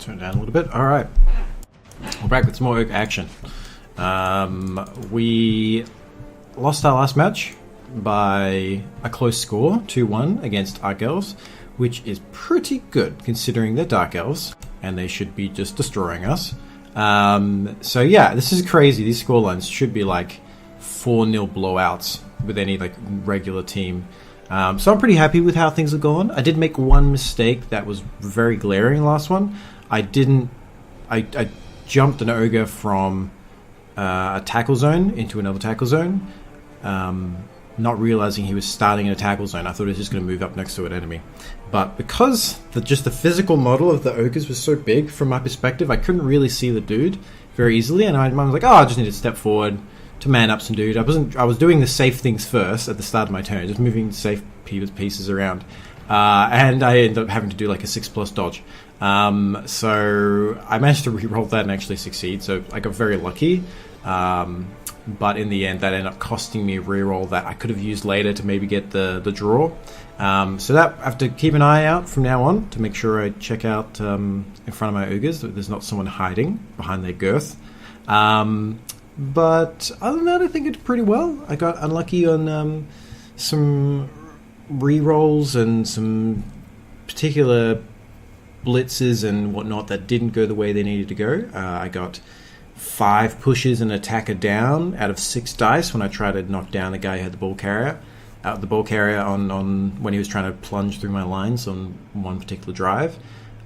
Turn it down a little bit. All right. We're back with some more action. We lost our last match by a close score, 2-1 against Arc Elves, which is pretty good considering they're Dark Elves and they should be just destroying us. So yeah, this is crazy. These scorelines should be like 4-0 blowouts with any like regular team. So I'm pretty happy with how things have gone. I did make one mistake that was very glaring last one. I jumped an ogre from a tackle zone into another tackle zone, not realizing he was starting in a tackle zone. I thought he was just going to move up next to an enemy. But because just the physical model of the ogres was so big from my perspective, I couldn't really see the dude very easily, and I was like, I just need to step forward to man up some dude. I was doing the safe things first at the start of my turn, just moving safe pieces around, and I ended up having to do like a 6+ dodge. So I managed to re-roll that and actually succeed, so I got very lucky. But in the end, that ended up costing me a reroll that I could have used later to maybe get the draw. So that I have to keep an eye out from now on to make sure I check out in front of my ogres that there's not someone hiding behind their girth. But other than that, I think it did pretty well. I got unlucky on some rerolls and some particular blitzes and whatnot that didn't go the way they needed to go. I got 5 pushes and attacker down out of 6 dice when I tried to knock down the guy who had the ball carrier. On when he was trying to plunge through my lines on one particular drive.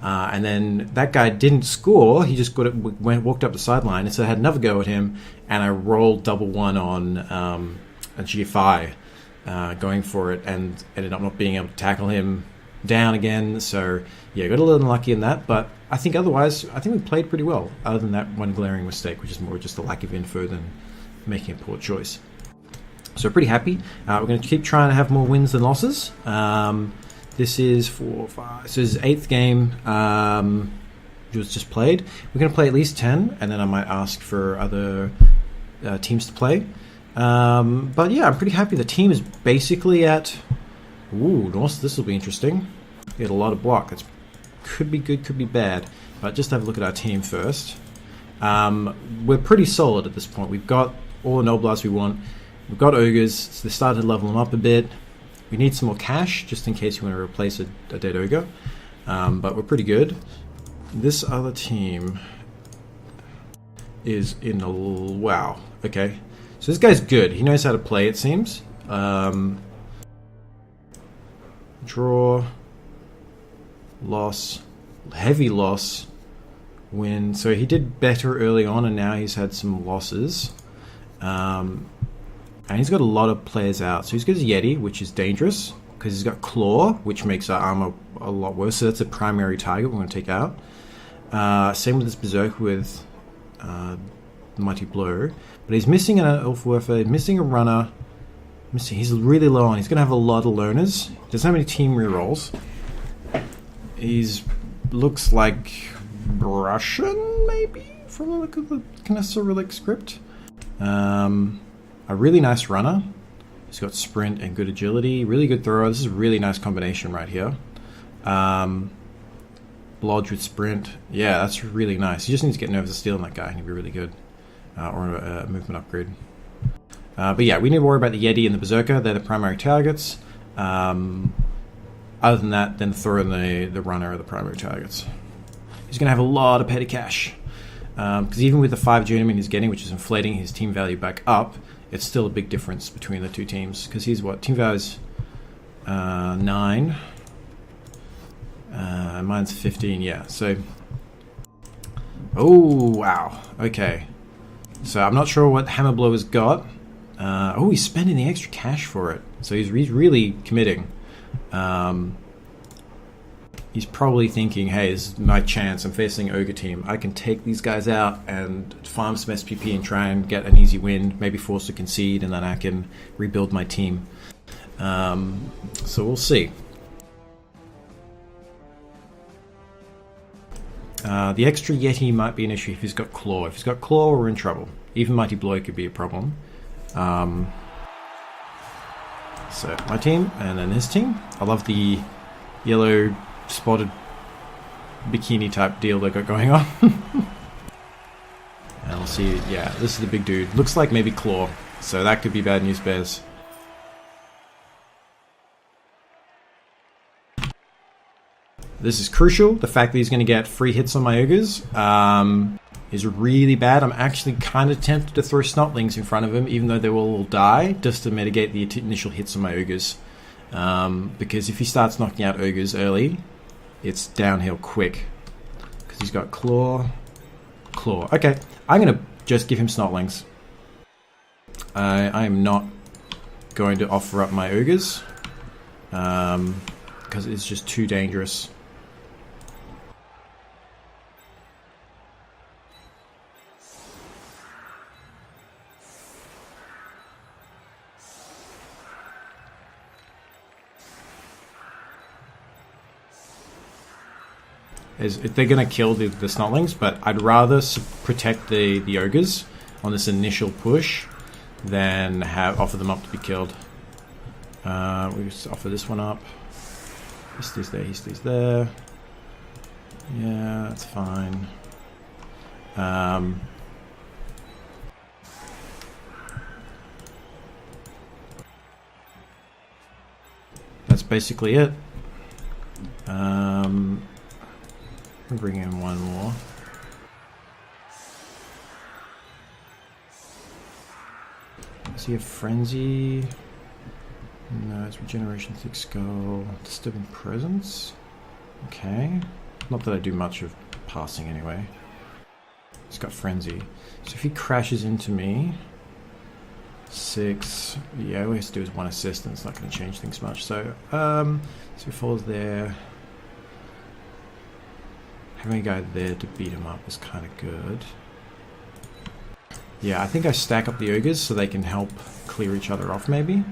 And then that guy didn't score. He just walked up the sideline, and so I had another go at him, and I rolled double 1 on a GFI, going for it, and ended up not being able to tackle him down again. So yeah, got a little unlucky in that, but I think otherwise, I think we played pretty well, other than that one glaring mistake, which is more just a lack of info than making a poor choice. So pretty happy. We're going to keep trying to have more wins than losses. This is 4, 5. So this is 8th game. It was just played. We're going to play at least 10, and then I might ask for other teams to play. But yeah, I'm pretty happy. The team is basically at... Ooh, Norse, this will be interesting. We had a lot of block. That could be good, could be bad. But just have a look at our team first. We're pretty solid at this point. We've got all the Noblars we want. We've got ogres, so they started to level them up a bit. We need some more cash, just in case you want to replace a dead ogre. But we're pretty good. This other team is in a... Wow. Okay. So this guy's good. He knows how to play, it seems. Draw. Loss. Heavy loss. Win. So he did better early on, and now he's had some losses. And he's got a lot of players out. So he's got his Yeti, which is dangerous, because he's got Claw, which makes our armor a lot worse. So that's a primary target we're going to take out. Same with this Berserk with Mighty Blow. But he's missing an Elfwerfer, missing a Runner. He's really low on. He's going to have a lot of learners. He doesn't have any team rerolls. He's looks like Russian, maybe, from the look of the Cyrillic script. A really nice runner. He's got sprint and good agility. Really good thrower. This is a really nice combination right here. Blodge with sprint. Yeah, that's really nice. You just need to get Nervous of Steel on that guy and he'll be really good. Or a movement upgrade. But yeah, we need to worry about the Yeti and the Berserker. They're the primary targets. Other than that, then Thor and the runner are the primary targets. He's going to have a lot of petty cash. Because even with the 5 journeymen he's getting, which is inflating his team value back up, it's still a big difference between the two teams. Because he's what? Team value is 9. Mine's 15, yeah. So, oh, wow. Okay. So I'm not sure what Hammer Blow has got. He's spending the extra cash for it. So he's really committing. He's probably thinking, hey, this is my chance. I'm facing Ogre team. I can take these guys out and farm some SPP and try and get an easy win, maybe force a concede, and then I can rebuild my team. So we'll see. The extra Yeti might be an issue if he's got Claw. If he's got Claw, we're in trouble. Even Mighty Blow could be a problem. So my team, and then his team. I love the yellow spotted bikini type deal they got going on. And we'll see. Yeah, this is the big dude. Looks like maybe Claw. So that could be bad news bears. This is crucial. The fact that he's going to get free hits on my ogres is really bad. I'm actually kind of tempted to throw snotlings in front of him, even though they will all die, just to mitigate the initial hits on my ogres. Because if he starts knocking out ogres early, it's downhill quick. Because he's got claw. Okay, I'm going to just give him snotlings. I am not going to offer up my ogres. Because it's just too dangerous. They're going to kill the snotlings, but I'd rather protect the ogres on this initial push than offer them up to be killed. We just offer this one up. He stays there, he stays there. Yeah, that's fine. That's basically it. I'll bring in one more. Does he have Frenzy? No, it's Regeneration, Thick Skull, Disturbing Presence. Okay. Not that I do much of passing anyway. He's got Frenzy. So if he crashes into me... 6... Yeah, all he has to do is 1 assist and it's not going to change things much. So he falls there. Having a guy there to beat him up is kind of good. Yeah, I think I stack up the ogres so they can help clear each other off maybe.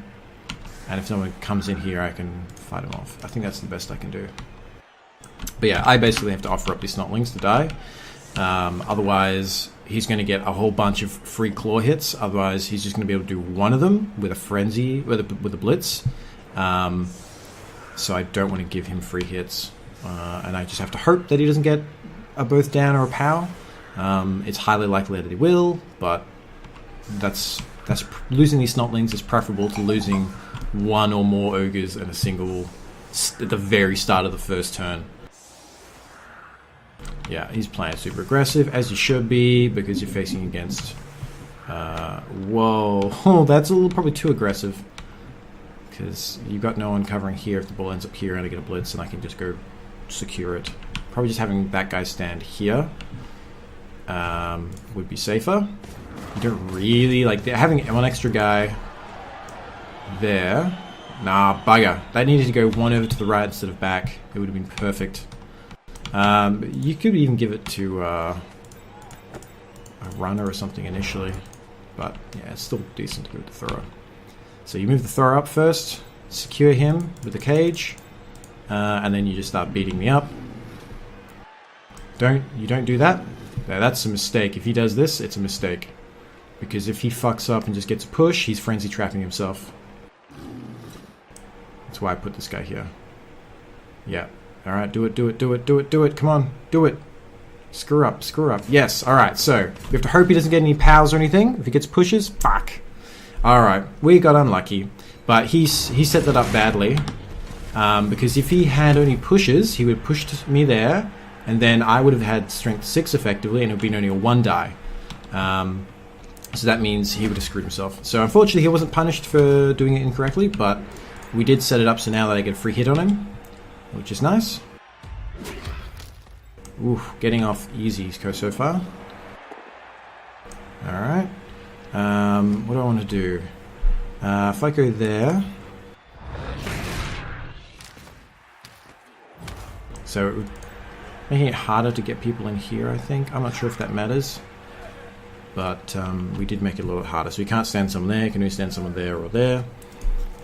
And if someone comes in here, I can fight them off. I think that's the best I can do. But yeah, I basically have to offer up these snotlings to die. Otherwise, he's going to get a whole bunch of free claw hits. Otherwise, he's just going to be able to do one of them with a frenzy, with a blitz. So I don't want to give him free hits. And I just have to hope that he doesn't get a both down or a pow. It's highly likely that he will, but that's losing these snotlings is preferable to losing one or more ogres in a single at the very start of the first turn. Yeah, he's playing super aggressive, as you should be, because you're facing against... whoa, oh, that's a little probably too aggressive. Because you've got no one covering here. If the ball ends up here and I get a blitz, and I can just go secure it. Probably just having that guy stand here would be safer. You don't really like having one extra guy there. Nah, bugger. That needed to go one over to the right instead of back. It would have been perfect. You could even give it to a runner or something initially, but yeah, it's still decent to go with the thrower. So you move the thrower up first, secure him with the cage, and then you just start beating me up. You don't do that. No, that's a mistake. If he does this, it's a mistake. Because if he fucks up and just gets a push, he's frenzy trapping himself. That's why I put this guy here. Yeah. Alright, do it. Come on, do it. Screw up. Yes, alright, so we have to hope he doesn't get any pals or anything. If he gets pushes, fuck. Alright, we got unlucky. But he set that up badly. Because if he had only pushes, he would have pushed me there, and then I would have had strength 6 effectively, and it would have been only a 1 die. So that means he would have screwed himself. So unfortunately he wasn't punished for doing it incorrectly, but we did set it up so now that I get a free hit on him, which is nice. Ooh, getting off easy so far. Alright. What do I want to do? If I go there... So, making it harder to get people in here, I think. I'm not sure if that matters. But we did make it a little bit harder. So you can't stand someone there, you can only stand someone there or there.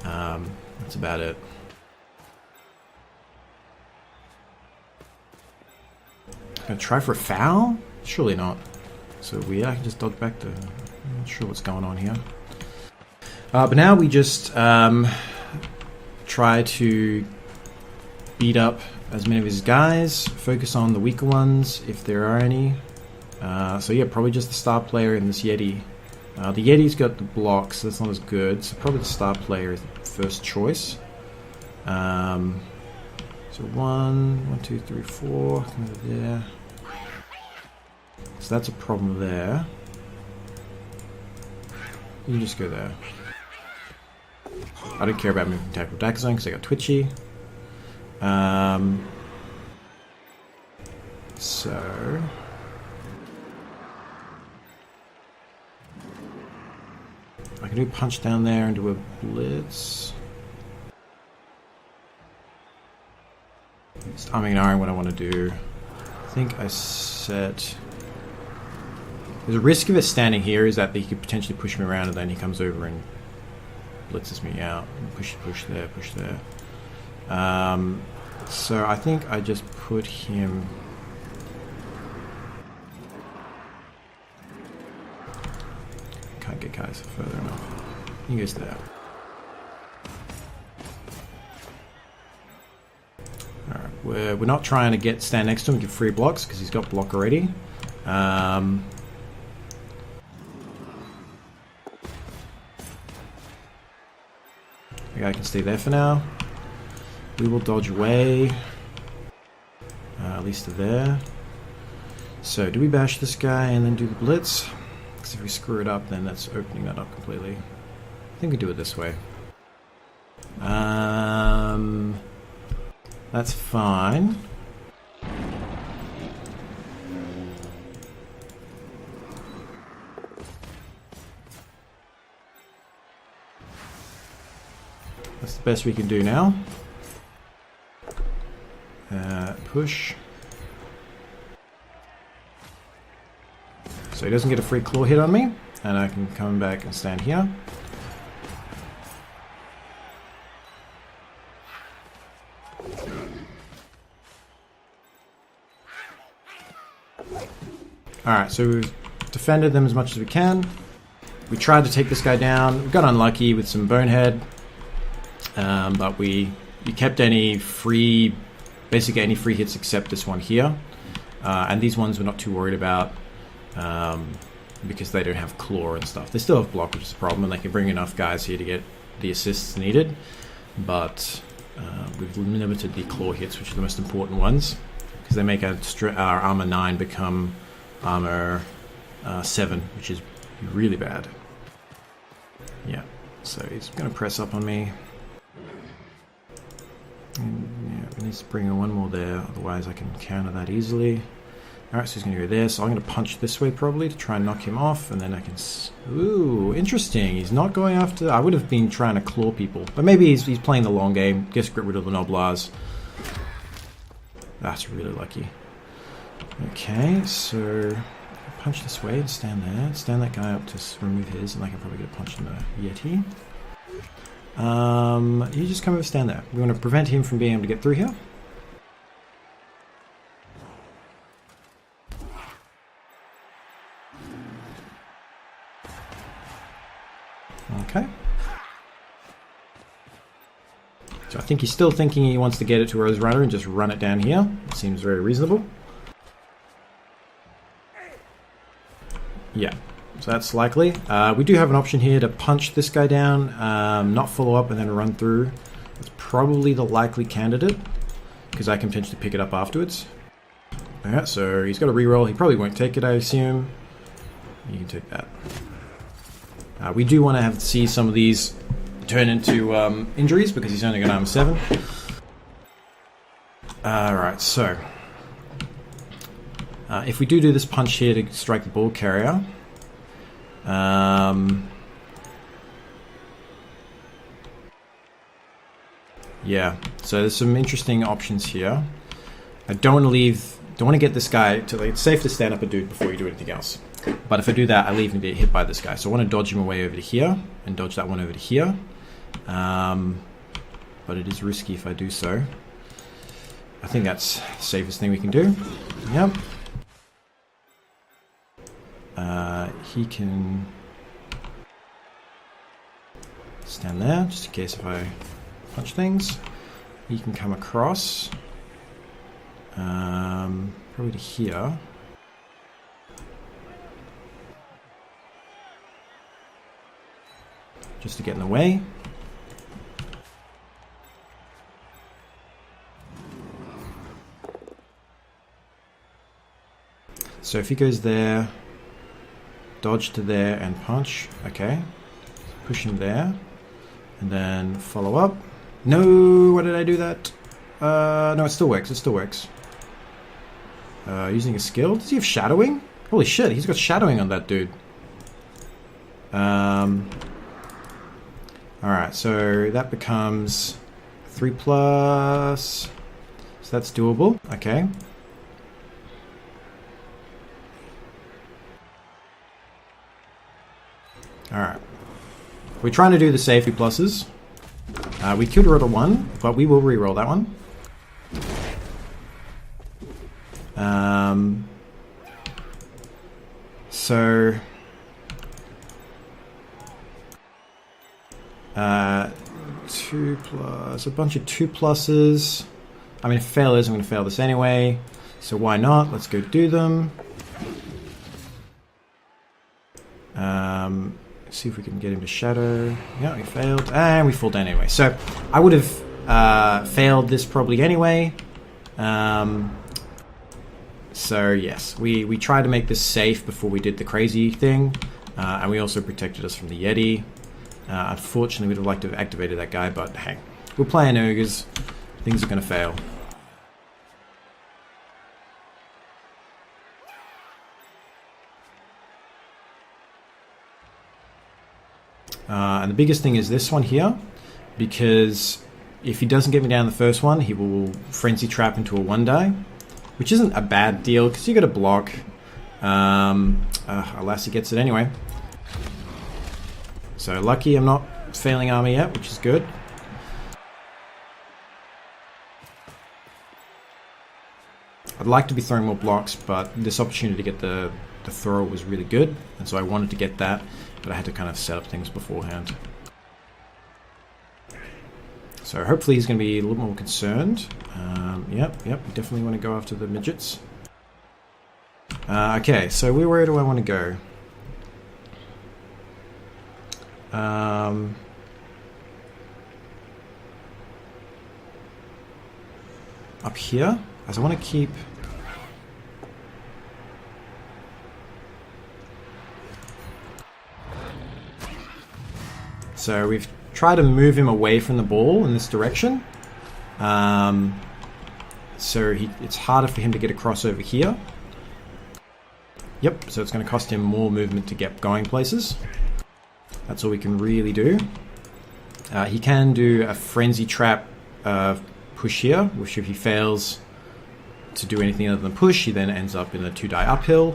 That's about it. Gonna try for a foul? Surely not. So I can just dodge back to... I'm not sure what's going on here. But now we just try to beat up as many of his guys, focus on the weaker ones if there are any. So yeah, probably just the star player in this Yeti. The Yeti's got the blocks, so that's not as good, so probably the star player is the first choice. So 1, 2, 3, 4, come over there. So that's a problem there. You can just go there. I don't care about moving tackle attack zone because I got twitchy. So I can do punch down there and do a blitz. I'm ignoring what I want to do. I think I set... There's a risk of it standing here is that he could potentially push me around and then he comes over and blitzes me out. Push there, push there. So I think I just put him... Can't get guys further enough. He goes there. Alright, we're not trying to stand next to him and give free blocks because he's got block already. The guy can stay there for now. We will dodge away. At least to there. So, do we bash this guy and then do the blitz? Because if we screw it up, then that's opening that up completely. I think we do it this way. That's fine. That's the best we can do now. Push. So he doesn't get a free claw hit on me, and I can come back and stand here. Alright, so we've defended them as much as we can. We tried to take this guy down. We got unlucky with some bonehead. But we kept any free, basically any free hits except this one here. And these ones we're not too worried about because they don't have claw and stuff. They still have block, which is a problem, and they can bring enough guys here to get the assists needed. But we've limited the claw hits, which are the most important ones, because they make our armor 9 become armor 7, which is really bad. Yeah, so he's going to press up on me. And, yeah, we need to bring in one more there, otherwise I can counter that easily. Alright, so he's going to go there, so I'm going to punch this way probably to try and knock him off, and then I can... Ooh, interesting, he's not going after... I would have been trying to claw people, but maybe he's playing the long game, just get rid of the Noblars. That's really lucky. Okay, so... punch this way and stand there, stand that guy up to remove his, and I can probably get a punch in the Yeti. You just come over, stand there. We want to prevent him from being able to get through here. Okay. So I think he's still thinking he wants to get it to Rose Runner and just run it down here. It seems very reasonable. Yeah. So that's likely. We do have an option here to punch this guy down, not follow up and then run through. It's probably the likely candidate, because I can potentially pick it up afterwards. Alright, so he's got a reroll. He probably won't take it, I assume. You can take that. We do want to see some of these turn into injuries, because he's only got armor 7. Alright, so... if we do this punch here to strike the ball carrier... yeah, so there's some interesting options here. I don't want to get this guy to, like, it's safe to stand up and do it before you do anything else. But if I do that, I leave him to get hit by this guy. So I want to dodge him away over to here, and dodge that one over to here. But it is risky if I do so. I think that's the safest thing we can do. Yep. He can stand there, just in case if I punch things. He can come across. Probably to here. Just to get in the way. So if he goes there, dodge to there and punch. Okay. Push him there. And then follow up. No, why did I do that? No, it still works. It still works. Using a skill. Does he have shadowing? Holy shit, he's got shadowing on that dude. Alright, so that becomes 3+. So that's doable. Okay. Alright. We're trying to do the safety pluses. We could roll a 1, but we will re-roll that one. So... 2+, a bunch of 2+. I mean, if fail is, I'm going to fail this anyway. So why not? Let's go do them. See if we can get him to shadow. Yeah, we failed. And we fall down anyway. So I would have failed this probably anyway. So yes, we tried to make this safe before we did the crazy thing. And we also protected us from the Yeti. Unfortunately, we'd have liked to have activated that guy, but hey, we're playing ogres. Things are going to fail. And the biggest thing is this one here, because if he doesn't get me down the first one, he will frenzy trap into a 1-die, which isn't a bad deal because you got to block. Alas, he gets it anyway. So lucky I'm not failing armor yet, which is good. I'd like to be throwing more blocks, but this opportunity to get the throw was really good, and so I wanted to get that, but I had to kind of set up things beforehand. So hopefully he's going to be a little more concerned. Yep, we definitely want to go after the midgets. Okay, so where do I want to go? Up here, as I want to keep... So we've tried to move him away from the ball in this direction. So it's harder for him to get across over here. Yep, so it's going to cost him more movement to get going places. That's all we can really do. He can do a frenzy trap push here, which if he fails to do anything other than push, he then ends up in a 2-die uphill.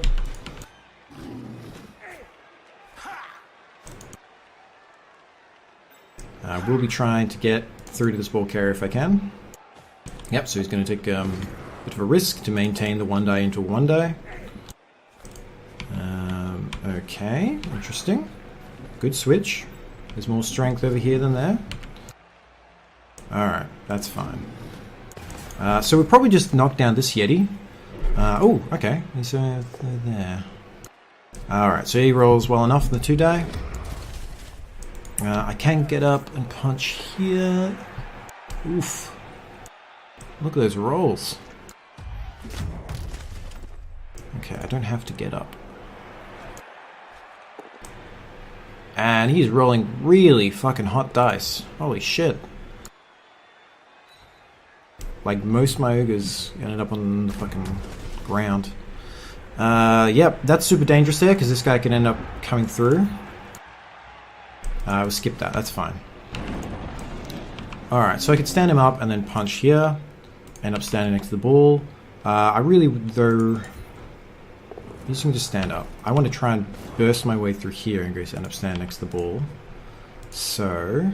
We'll be trying to get through to this ball carrier if I can. Yep, so he's going to take a bit of a risk to maintain the 1-die into a 1-die. Okay, interesting. Good switch. There's more strength over here than there. Alright, that's fine. So we'll probably just knock down this Yeti. Oh, okay. He's there. Alright, so he rolls well enough in the 2-die. I can get up and punch here. Oof. Look at those rolls. Okay, I don't have to get up. And he's rolling really fucking hot dice. Holy shit. Like most of my ogres ended up on the fucking ground. Yep, that's super dangerous there because this guy can end up coming through. We'll skip that, that's fine. Alright, so I could stand him up and then punch here. End up standing next to the ball. I really, though... I'm just going to stand up. I want to try and burst my way through here and go end up standing next to the ball. So...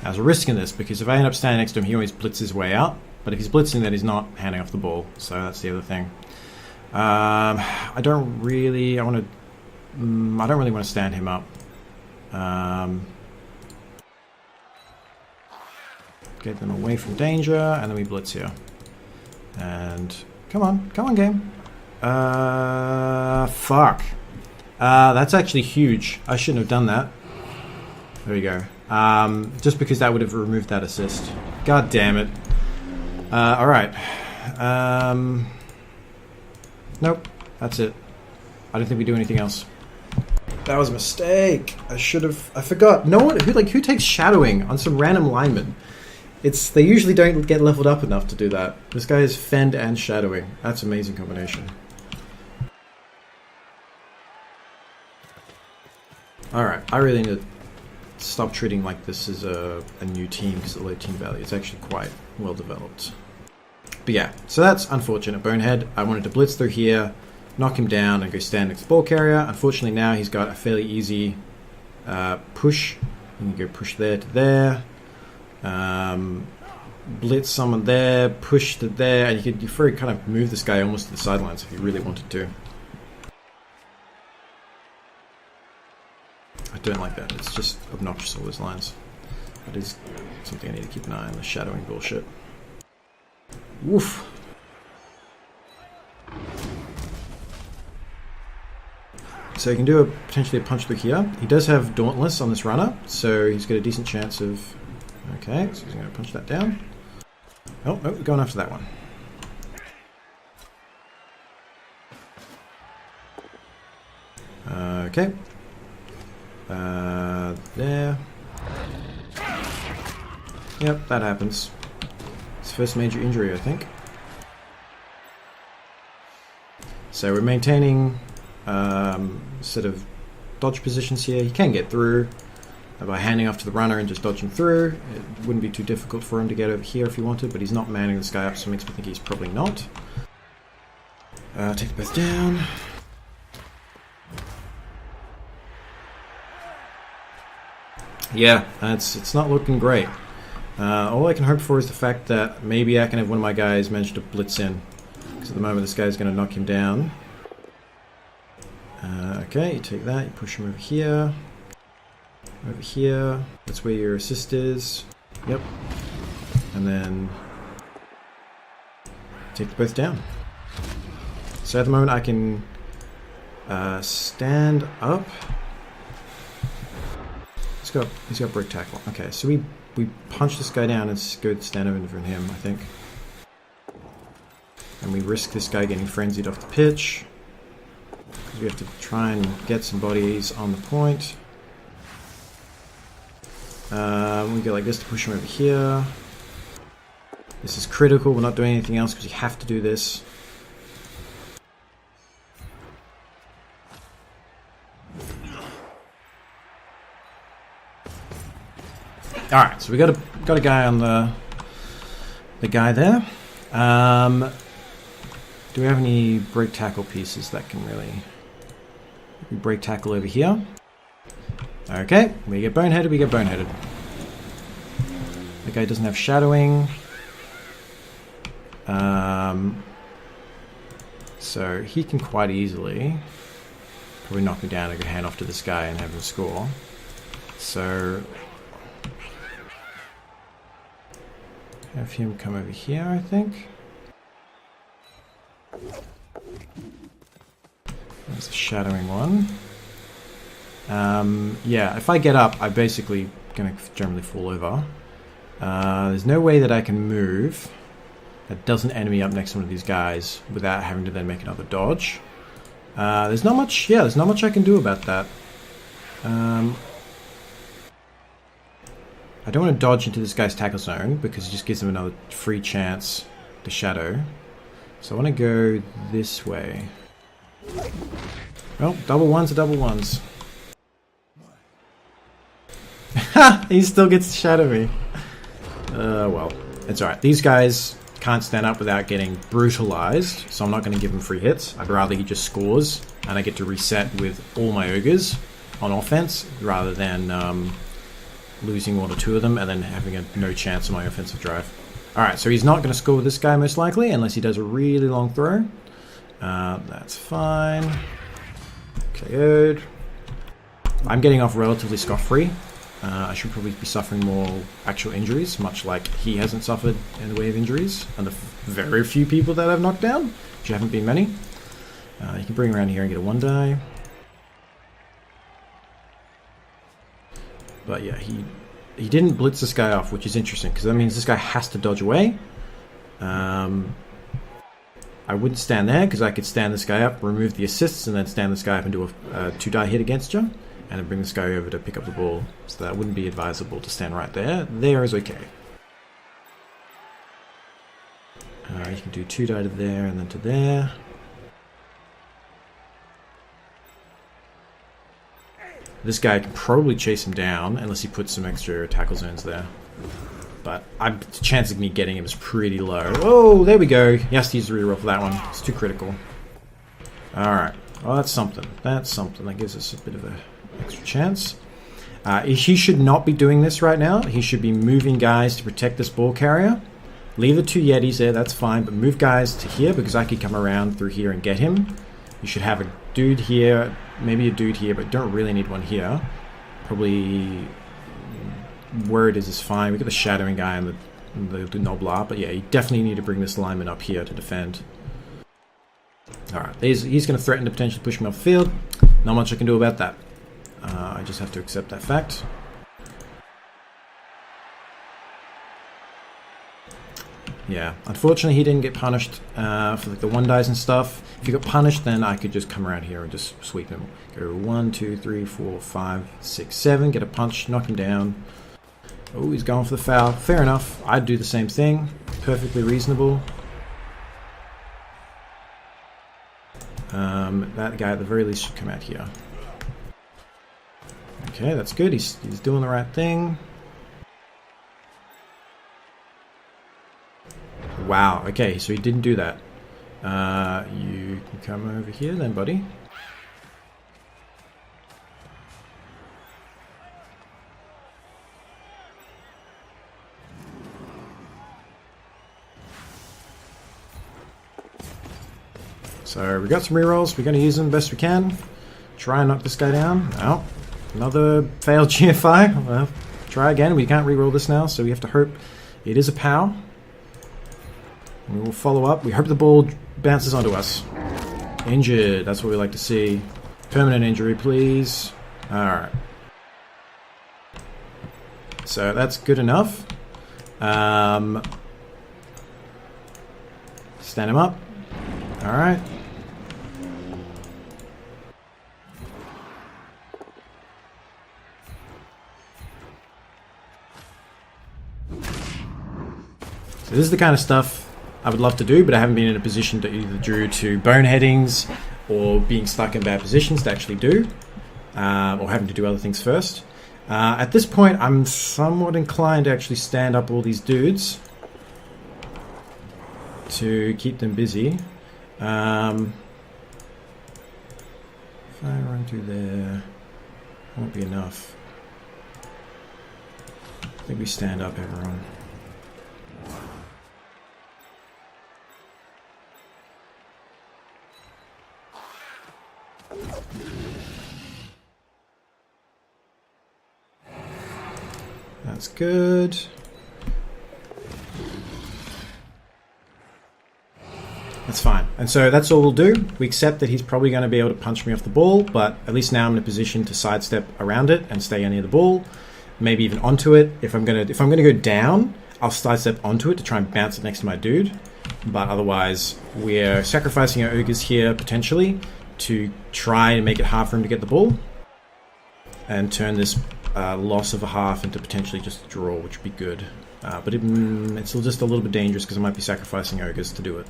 There's a risk in this, because if I end up standing next to him, he always blitzes his way out. But if he's blitzing, then he's not handing off the ball. So that's the other thing. I don't really want to stand him up. Get them away from danger, and then we blitz here. And come on, game. Fuck. That's actually huge. I shouldn't have done that. There we go. Just because that would have removed that assist. God damn it. Alright. Nope. That's it. I don't think we do anything else. That was a mistake. I forgot. No one who takes shadowing on some random lineman? They usually don't get leveled up enough to do that. This guy is fend and shadowing. That's an amazing combination. Alright, I really need to stop treating like this as a new team, because the low team value is actually quite well developed. But yeah, so that's unfortunate. Bonehead, I wanted to blitz through here, knock him down, and go stand next to the ball carrier. Unfortunately now he's got a fairly easy push. You can go push there to there. Blitz someone there, push to there, and you could kind of move this guy almost to the sidelines if you really wanted to. I don't like that. It's just obnoxious, all those lines. That is something I need to keep an eye on, the shadowing bullshit. Woof. So you can do potentially a punch through here. He does have Dauntless on this runner, so he's got a decent chance of... Okay, so he's going to punch that down. Oh, no, we're going after that one. Okay. There. Yep, that happens. It's first major injury, I think. So we're maintaining sort of dodge positions here. He can get through by handing off to the runner and just dodging through. It wouldn't be too difficult for him to get over here if he wanted, but he's not manning this guy up, so it makes me think he's probably not. Take the both down. Yeah, it's not looking great. All I can hope for is the fact that maybe I can have one of my guys manage to blitz in. Because at the moment this guy's going to knock him down. Okay, you take that, you push him over here. Over here. That's where your assist is. Yep. And then take both down. So at the moment I can stand up. He's got break tackle. Okay, so we punch this guy down and go stand over from him, I think. And we risk this guy getting frenzied off the pitch. Because we have to try and get some bodies on the point. We go like this to push him over here. This is critical. We're not doing anything else because you have to do this. All right, so we got a guy on the guy there. Do we have any break tackle pieces that can really break tackle over here? Okay, we get boneheaded. The guy doesn't have shadowing. So he can quite easily probably knock me down and go hand off to this guy and have him score. So have him come over here, I think. There's a shadowing one. Yeah, if I get up, I'm basically going to generally fall over. There's no way that I can move that doesn't end me up next to one of these guys without having to then make another dodge. There's not much I can do about that. I don't want to dodge into this guy's tackle zone because it just gives him another free chance to shadow. So I want to go this way. Well, double ones are double ones. Ha! He still gets to shadow me. Well, it's alright. These guys can't stand up without getting brutalized, so I'm not going to give him free hits. I'd rather he just scores, and I get to reset with all my ogres on offense, rather than losing one or two of them and then having no chance on my offensive drive. Alright, so he's not going to score with this guy most likely, unless he does a really long throw. That's fine. KO'd. I'm getting off relatively scot-free. I should probably be suffering more actual injuries, much like he hasn't suffered in the way of injuries, and the very few people that I've knocked down, which haven't been many. You can bring around here and get a 1-die. But yeah, he didn't blitz this guy off, which is interesting, because that means this guy has to dodge away. I wouldn't stand there, because I could stand this guy up, remove the assists, and then stand this guy up and do a 2-die hit against you, and then bring this guy over to pick up the ball. So that wouldn't be advisable to stand right there. There is okay. You can do 2-die to there, and then to there. This guy can probably chase him down, unless he puts some extra tackle zones there. But the chance of me getting him is pretty low. Oh, there we go. He has to use the reroll for that one. It's too critical. Alright. Well, that's something. That's something. That gives us a bit of an extra chance. He should not be doing this right now. He should be moving guys to protect this ball carrier. Leave the 2 Yetis there, that's fine. But move guys to here, because I could come around through here and get him. You should have a dude here, maybe a dude here, but don't really need one here. Probably where it is fine. We got the shadowing guy and the Noblar, but yeah, you definitely need to bring this lineman up here to defend. Alright, he's going to threaten to potentially push me off the field. Not much I can do about that. I just have to accept that fact. Yeah, unfortunately he didn't get punished for like the 1-dies and stuff. If he got punished, then I could just come around here and just sweep him. Go 1, 2, 3, 4, 5, 6, 7. Get a punch, knock him down. Oh, he's going for the foul. Fair enough. I'd do the same thing. Perfectly reasonable. That guy at the very least should come out here. Okay, that's good. He's doing the right thing. Wow, okay, so he didn't do that. You can come over here then, buddy. So we got some rerolls. We're going to use them best we can. Try and knock this guy down. Oh, another failed GFI. Well, try again. We can't reroll this now, so we have to hope it is a POW. We will follow up. We hope the ball bounces onto us. Injured. That's what we like to see. Permanent injury, please. Alright. So that's good enough. Stand him up. Alright. So this is the kind of stuff I would love to do, but I haven't been in a position to either due to boneheadings or being stuck in bad positions to actually do, or having to do other things first. At this point, I'm somewhat inclined to actually stand up all these dudes to keep them busy. If I run through there, won't be enough. I think we stand up, everyone. That's good. That's fine. And so that's all we'll do. We accept that he's probably going to be able to punch me off the ball, but at least now I'm in a position to sidestep around it and stay near the ball, maybe even onto it. If I'm gonna go down, I'll sidestep onto it to try and bounce it next to my dude. But otherwise, we're sacrificing our ogres here potentially to try and make it hard for him to get the ball and turn this loss of a half into potentially just a draw, which would be good. But it's just a little bit dangerous because I might be sacrificing ogres to do it.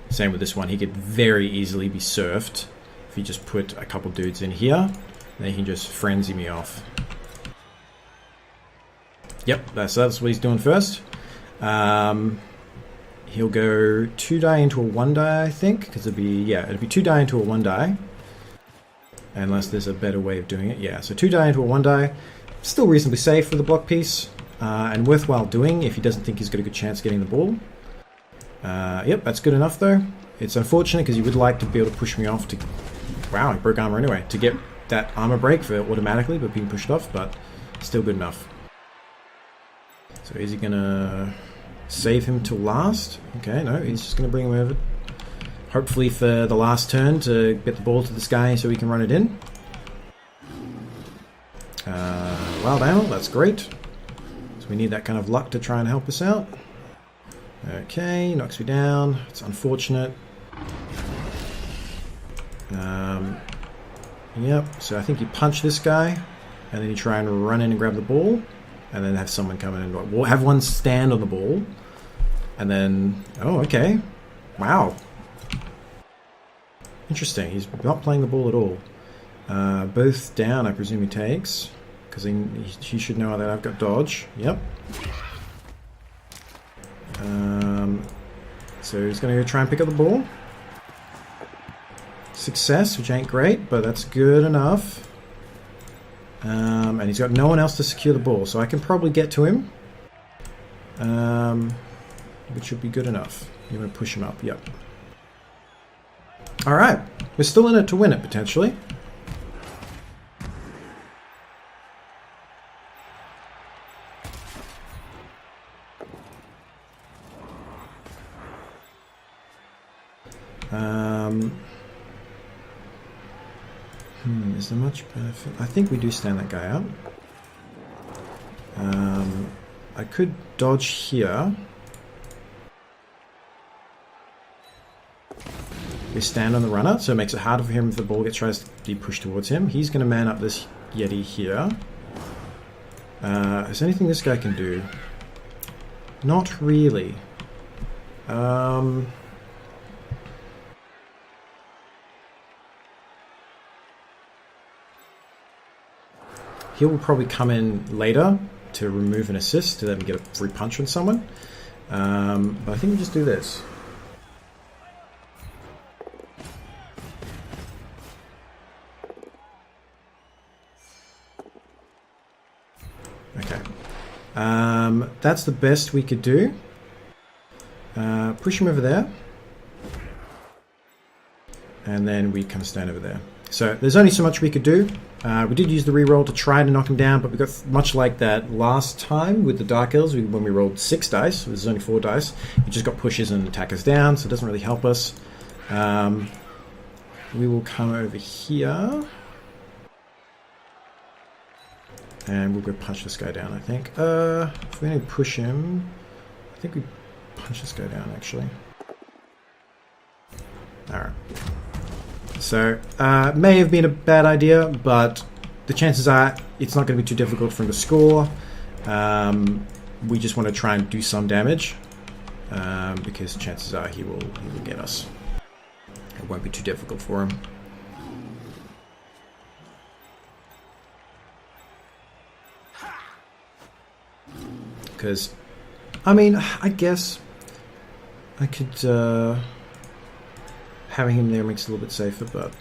Same with this one. He could very easily be surfed if he just put a couple dudes in here. Then he can just frenzy me off. Yep, that's what he's doing first. He'll go 2-die into a 1-die, I think, because it'd be 2-die into a 1-die. Unless there's a better way of doing it. Yeah, so 2-die into a 1-die. still reasonably safe with the block piece, and worthwhile doing if he doesn't think he's got a good chance of getting the ball. Yep, that's good enough though. It's unfortunate because you would like to be able to push me off to... Wow, he broke armor anyway. To get that armor break for automatically but being pushed off, but still good enough. So is he going to save him till last? Okay, no, he's just going to bring him over. Hopefully for the last turn to get the ball to this guy so he can run it in. Wild animal, that's great. So we need that kind of luck to try and help us out. Okay, knocks me down. It's unfortunate. Yep, so I think you punch this guy, and then you try and run in and grab the ball, and then have someone come in and... We'll have one stand on the ball, and then... Oh, okay. Wow. Interesting, he's not playing the ball at all. Both down, I presume he takes, because he should know that I've got dodge. Yep. So he's going to go try and pick up the ball. Success, which ain't great, but that's good enough. And he's got no one else to secure the ball, so I can probably get to him. Which should be good enough. You're going to push him up, yep. Alright, we're still in it to win it, potentially. Is there much benefit? I think we do stand that guy out. I could dodge here. We stand on the runner, so it makes it harder for him if the ball tries to be pushed towards him. He's going to man up this Yeti here. Is there anything this guy can do? Not really. He will probably come in later to remove an assist to then get a free punch on someone. But I think we just do this. Okay. That's the best we could do. Push him over there. And then we kind of stand over there. So there's only so much we could do. We did use the reroll to try to knock him down, but we got much like that last time with the Dark Elves when we rolled 6 dice. There's only 4 dice. We just got pushes and attackers down, so it doesn't really help us. We will come over here. And we'll go punch this guy down, I think. If we only push him... I think we punch this guy down, actually. Alright. So, may have been a bad idea, but the chances are it's not going to be too difficult for him to score. We just want to try and do some damage, because chances are he will get us. It won't be too difficult for him. Because, I mean, I guess I could... having him there makes it a little bit safer, but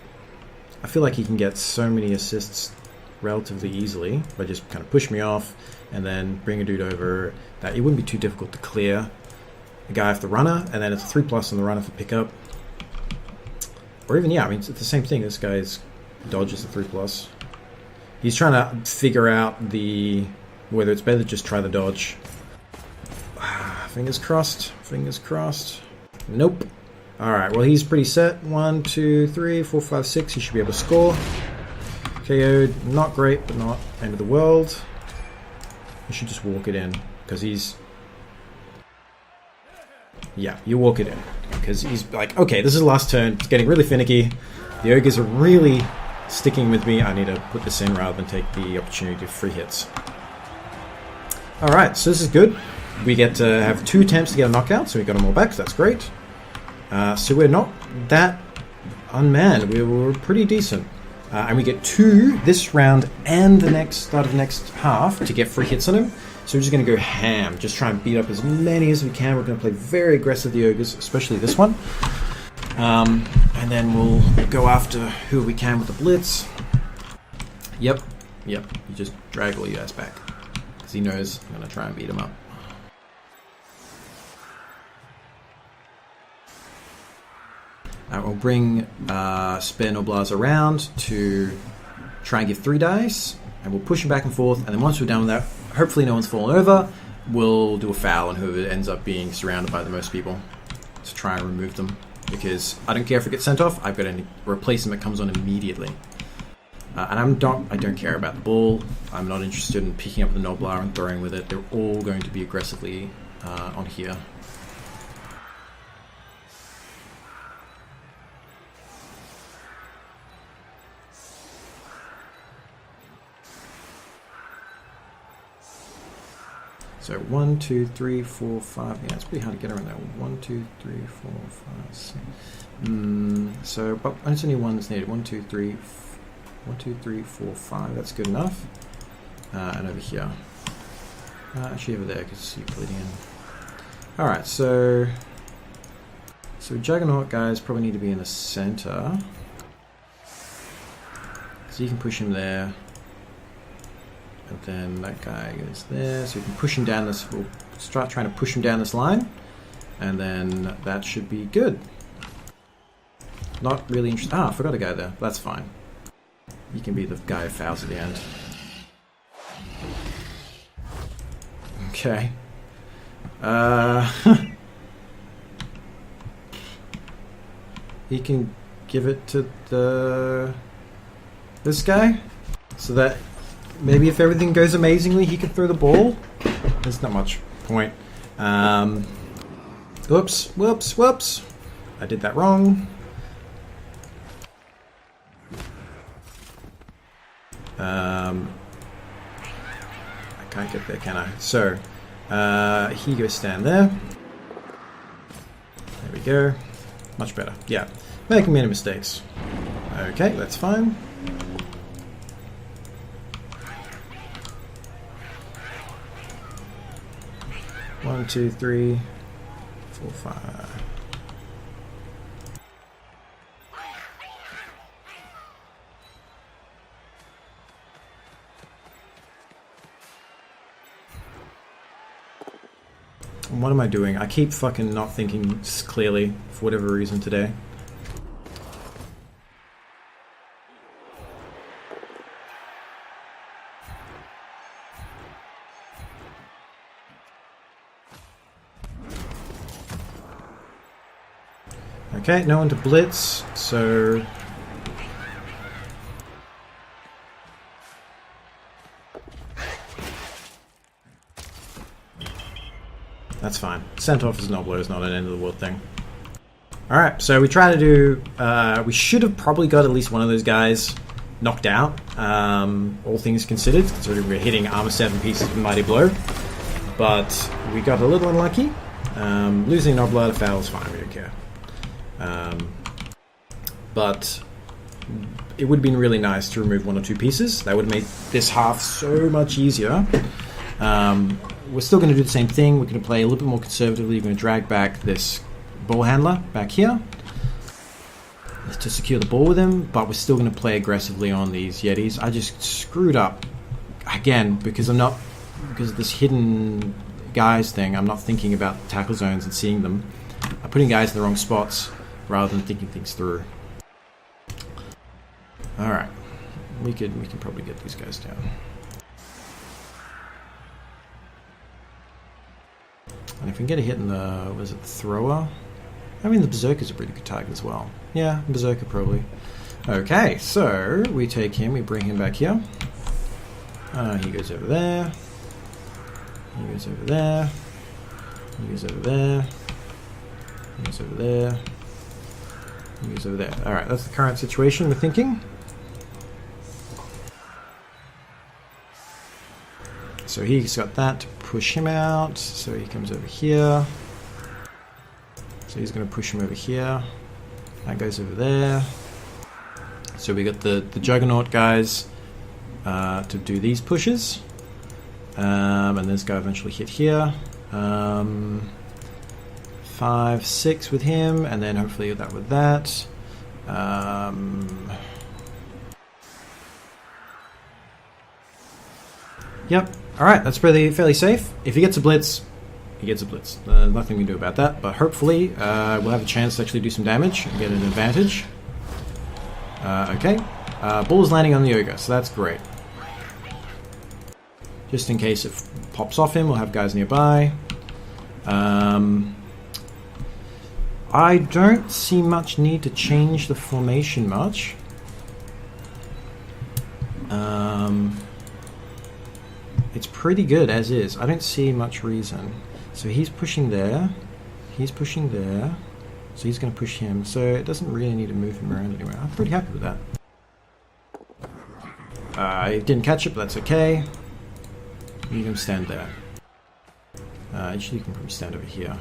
I feel like he can get so many assists relatively easily by just kind of push me off and then bring a dude over that it wouldn't be too difficult to clear a guy off the runner, and then it's a 3+ on the runner for pickup. Or even, yeah, I mean, it's the same thing. This guy's dodge is a 3+. He's trying to figure out whether it's better to just try the dodge. Fingers crossed. Fingers crossed. Nope. Alright, well, he's pretty set. 1, 2, 3, 4, 5, 6. He should be able to score. KO'd. Not great, but not end of the world. You should just walk it in, because he's... Yeah, you walk it in. Because he's like, okay, this is the last turn. It's getting really finicky. The ogres are really sticking with me. I need to put this in rather than take the opportunity of free hits. Alright, so this is good. We get to have 2 attempts to get a knockout, so we got them all back, so that's great. So we're not that unmanned. We were pretty decent. And we get 2 this round and the start of next half to get free hits on him. So we're just going to go ham. Just try and beat up as many as we can. We're going to play very aggressive, the ogres, especially this one. And then we'll go after who we can with the blitz. Yep. Yep, you just drag all you guys back. Because he knows I'm going to try and beat him up. We'll bring Spare Noblars around to try and give 3 dice, and we'll push him back and forth, and then once we're done with that, hopefully no one's fallen over, we'll do a foul on whoever ends up being surrounded by the most people to try and remove them. Because I don't care if it gets sent off, I've got to replace them, it comes on immediately. And I don't care about the ball, I'm not interested in picking up the Noblar and throwing with it, they're all going to be aggressively on here. So 1, 2, 3, 4, 5. Yeah, it's pretty hard to get around there. 1, 2, 3, 4, 5, 6. So, but it's only one that's needed. 1, 2, 3, 1, 2, 3, 4, 5. That's good enough. And over here. Actually over there because you're bleeding in. Alright, so Juggernaut guys probably need to be in the center. So you can push him there. And then that guy goes there, so we can push him down this. We'll start trying to push him down this line, and then that should be good. Not really interested. I forgot a guy there. That's fine. You can be the guy who fouls at the end. Okay. He can give it to this guy, so that. Maybe if everything goes amazingly, he could throw the ball. There's not much point. Whoops. I did that wrong. I can't get there, can I? So, he goes stand there. There we go. Much better. Yeah. Making many mistakes. Okay, that's fine. One, 2, 3, 4, 5. And what am I doing? I keep fucking not thinking clearly for whatever reason today. Okay, no one to blitz, so... That's fine. Sent off as Nobler is not an end of the world thing. Alright, so we try to do... we should have probably got at least one of those guys knocked out, all things considered, considering we're hitting armor 7 pieces with Mighty Blow. But we got a little unlucky. Losing Nobler to foul is fine, we don't care. But it would have been really nice to remove 1 or 2 pieces. That would have made this half so much easier. We're still going to do the same thing. We're going to play a little bit more conservatively. We're going to drag back this ball handler back here to secure the ball with him, but we're still going to play aggressively on these Yetis. I just screwed up again because of this hidden guys thing. I'm not thinking about tackle zones and seeing them. I'm putting guys in the wrong spots rather than thinking things through. Alright. We can probably get these guys down. And if we can get a hit in the, was it the thrower? I mean, the Berserker's a pretty good target as well. Yeah, Berserker probably. Okay, so we take him, we bring him back here. He goes over there. He goes over there. He goes over there. He goes over there. He goes over there. Alright, that's the current situation we're thinking. So he's got that to push him out. So he comes over here. So he's going to push him over here. That goes over there. So we got the Juggernaut guys to do these pushes. And this guy eventually hit here. 5, 6 with him, and then hopefully that with that. Yep. Alright, that's fairly safe. If he gets a blitz, he gets a blitz. Nothing we can do about that, but hopefully we'll have a chance to actually do some damage and get an advantage. Okay. Ball is landing on the ogre, so that's great. Just in case it pops off him, we'll have guys nearby. I don't see much need to change the formation much. It's pretty good as is. I don't see much reason. So he's pushing there. He's pushing there. So he's going to push him. So it doesn't really need to move him around anyway. I'm pretty happy with that. I didn't catch it, but that's okay. You can stand there. Actually, you can probably stand over here.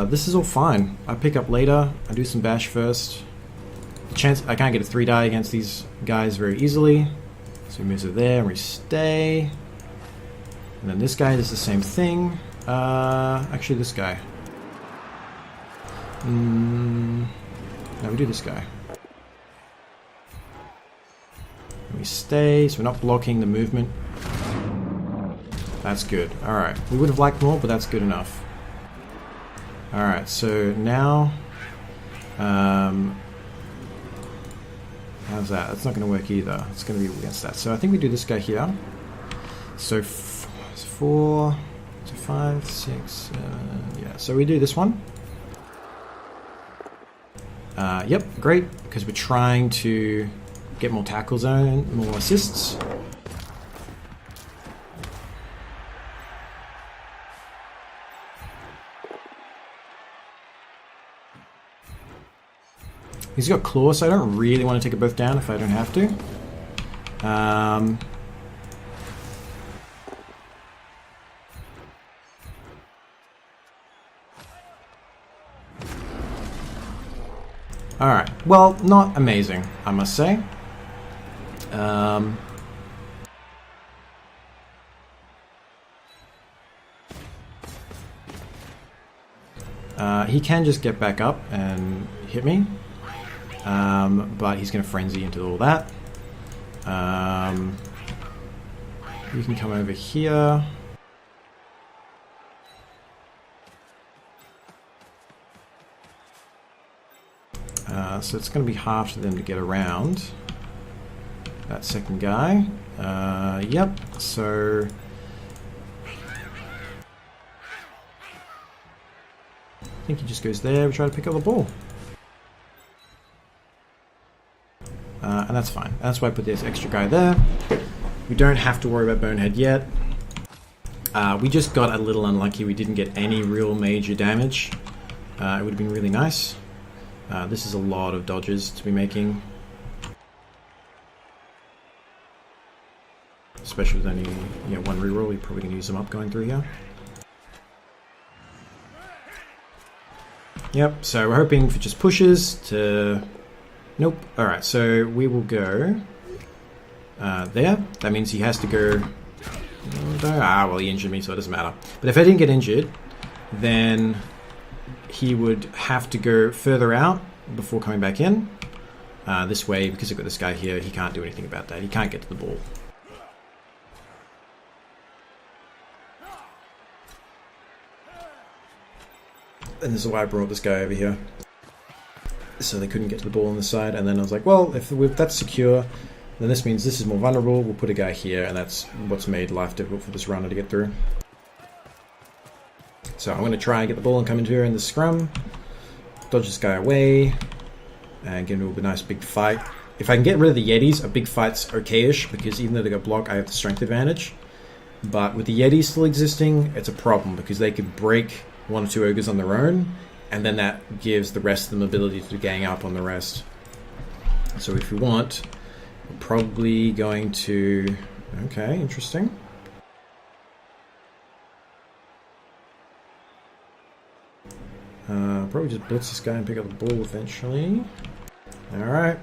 This is all fine. I pick up later. I do some bash first. Chance I can't get a 3-die against these guys very easily. So he moves it there and we stay. And then this guy does the same thing. Actually this guy. No, we do this guy. And we stay, so we're not blocking the movement. That's good. Alright. We would have liked more, but that's good enough. Alright, so now... how's that? That's not going to work either. It's going to be against that. So I think we do this guy here. So 4, so 5, 6, yeah. So we do this one. Yep, great, because we're trying to get more tackle zone, more assists. He's got claw, so I don't really want to take it both down if I don't have to. Alright, well, not amazing, I must say. He can just get back up and hit me. But he's going to frenzy into all that. You can come over here. So it's going to be hard for them to get around that second guy. Yep, so... I think he just goes there. We try to pick up the ball. And that's fine. That's why I put this extra guy there. We don't have to worry about Bonehead yet. We just got a little unlucky. We didn't get any real major damage. It would have been really nice. This is a lot of dodges to be making. Especially with only one reroll, we probably can use them up going through here. Yep, so we're hoping for just pushes to... Nope. Alright, so we will go there. That means he has to go... well, he injured me, so it doesn't matter. But if I didn't get injured, then he would have to go further out before coming back in. This way, because I've got this guy here, he can't do anything about that. He can't get to the ball. And this is why I brought this guy over here. So they couldn't get to the ball on the side. And then I was like, well, if that's secure, then this means this is more vulnerable. We'll put a guy here, and that's what's made life difficult for this runner to get through. So I'm going to try and get the ball and come into here in the scrum. Dodge this guy away. And get into a nice big fight. If I can get rid of the Yetis, a big fight's okay-ish, because even though they got block, I have the strength advantage. But with the Yetis still existing, it's a problem, because they could break 1 or 2 ogres on their own, and then that gives the rest of them ability to gang up on the rest. So if we want, we're probably going to... Okay, interesting. Probably just blitz this guy and pick up the ball eventually. Alright.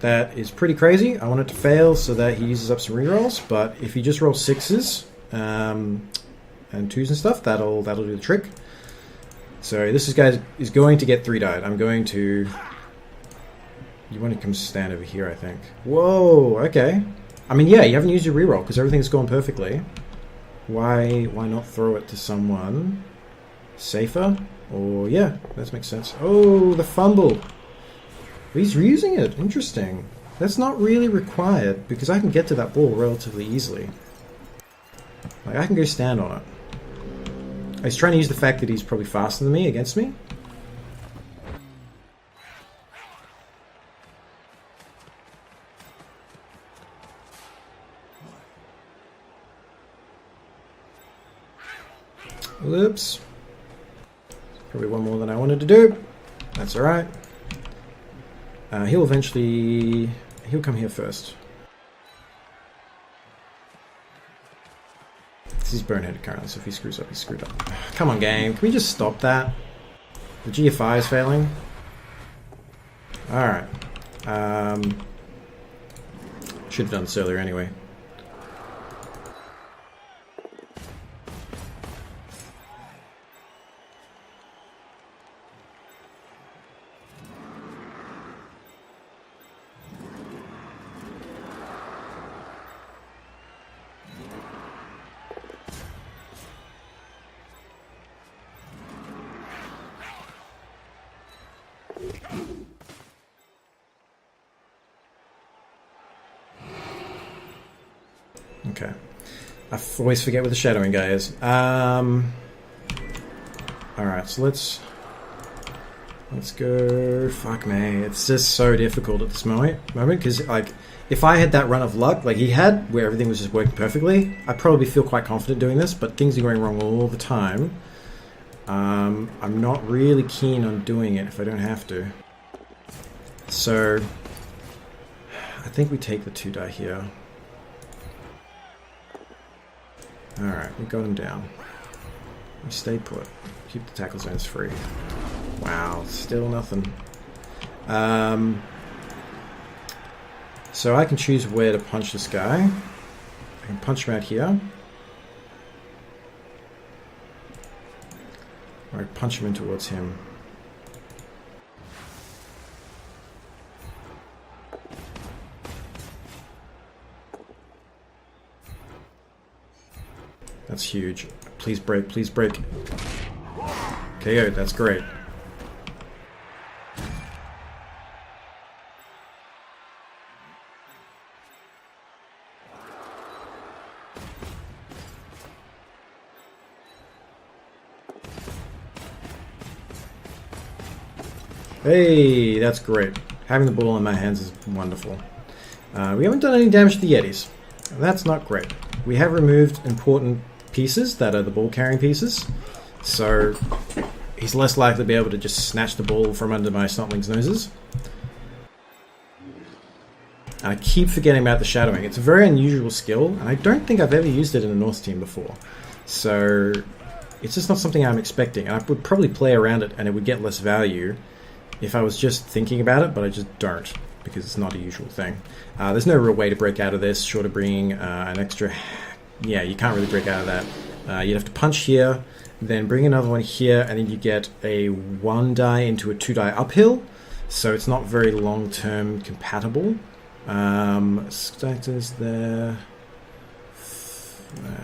That is pretty crazy. I want it to fail so that he uses up some rerolls, but if he just rolls 6s and 2s and stuff, that'll do the trick. So this guy is going to get 3-died. I'm going to You want to come stand over here, I think. Whoa, okay. I mean, yeah, you haven't used your reroll because everything's gone perfectly. Why not throw it to someone safer? Or, yeah, that makes sense. Oh, the fumble. He's reusing it. Interesting. That's not really required because I can get to that ball relatively easily. Like, I can go stand on it. He's trying to use the fact that he's probably faster than me against me. Whoops. Probably one more than I wanted to do. That's alright. He'll come here first. This is boneheaded currently, so if he screws up, he's screwed up. Come on, game. Can we just stop that? The GFI is failing. Alright. Should have done this earlier anyway. Okay. I always forget what the shadowing guy is. Alright, so let's go. Fuck me. It's just so difficult at this moment because, like, if I had that run of luck like he had, where everything was just working perfectly, I'd probably feel quite confident doing this, but things are going wrong all the time. I'm not really keen on doing it if I don't have to. So, I think we take the 2 die here. Alright, we got him down. We stay put. Keep the tackle zones free. Wow, still nothing. So I can choose where to punch this guy. I can punch him out here. Or I punch him in towards him. That's huge. Please break, please break. KO, that's great. Hey, that's great. Having the ball in my hands is wonderful. We haven't done any damage to the Yetis. That's not great. We have removed important pieces that are the ball carrying pieces, so he's less likely to be able to just snatch the ball from under my Snotling's noses. I keep forgetting about the shadowing. It's a very unusual skill, and I don't think I've ever used it in a Norse team before. So it's just not something I'm expecting, and I would probably play around it and it would get less value if I was just thinking about it, but I just don't, because it's not a usual thing. There's no real way to break out of this, short of bringing an extra... Yeah, you can't really break out of that. You'd have to punch here, then bring another one here, and then you get a 1 die into a 2 die uphill, so it's not very long-term compatible. Status there.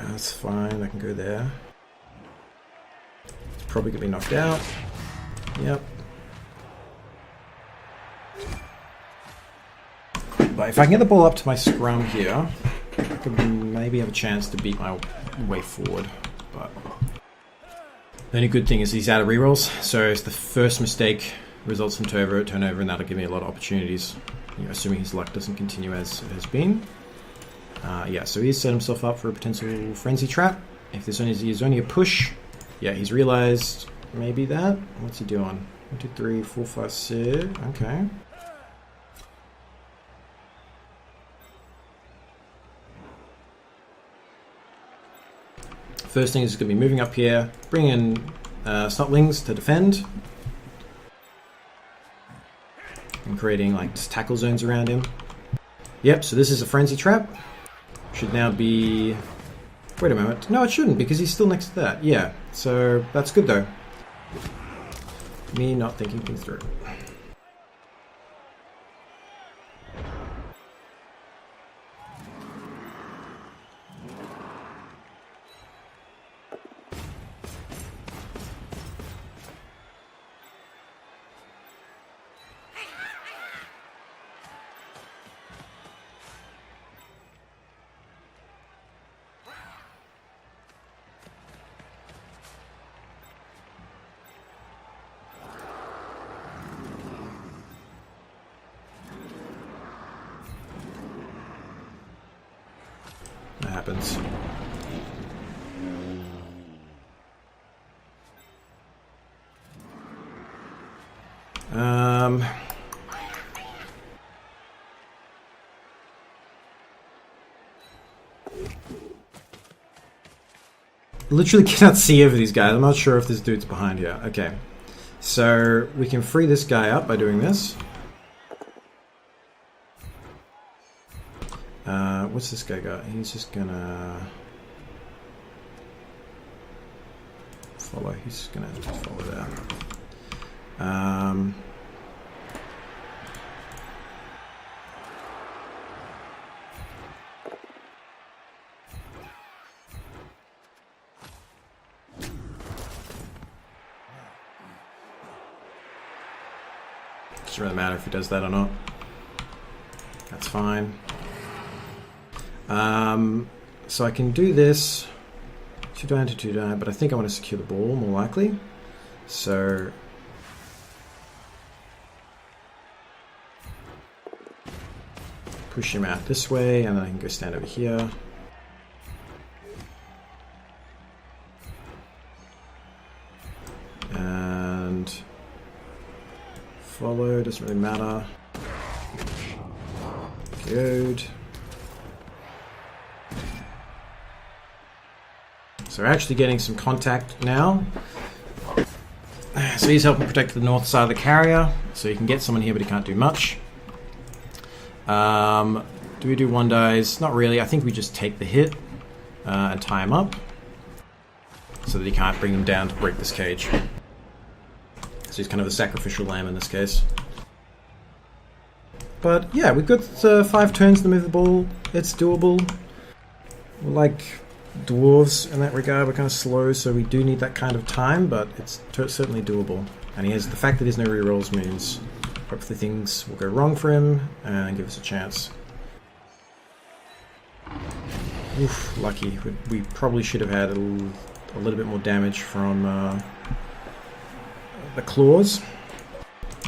That's fine, I can go there. It's probably going to be knocked out. Yep. But if I can get the ball up to my scrum here, I could maybe have a chance to beat my way forward. But the only good thing is he's out of rerolls, so it's the first mistake results in turnover, and that'll give me a lot of opportunities. You know, assuming his luck doesn't continue as it has been. Yeah, so he's set himself up for a potential frenzy trap. If there's only a push, yeah, he's realized maybe that. What's he doing? 1, 2, 3, 4, 5, 6. Okay. First thing is going to be moving up here, bring in Snotlings to defend, and creating like just tackle zones around him. Yep, so this is a frenzy trap. Should now be... Wait a moment. No, it shouldn't, because he's still next to that. Yeah, so that's good though. Me not thinking things through. That happens. Literally cannot see over these guys. I'm not sure if this dude's behind here. Okay. So we can free this guy up by doing this. What's this guy got? He's just gonna follow. He's just gonna follow that. Doesn't really matter if he does that or not. That's fine. So I can do this. 2 die into 2 die, but I think I want to secure the ball more likely. So push him out this way, and then I can go stand over here. And follow, doesn't really matter. Good. So we're actually getting some contact now. So he's helping protect the north side of the carrier. So you can get someone here, but he can't do much. Do we do 1 dies? Not really. I think we just take the hit and tie him up so that he can't bring him down to break this cage. So he's kind of a sacrificial lamb in this case. But yeah, we've got 5 turns to move the ball. It's doable. We're like dwarves in that regard. We're kind of slow, so we do need that kind of time, but it's certainly doable. And he has the fact that there's no rerolls means hopefully things will go wrong for him and give us a chance. Oof, lucky. We probably should have had a little bit more damage from the claws.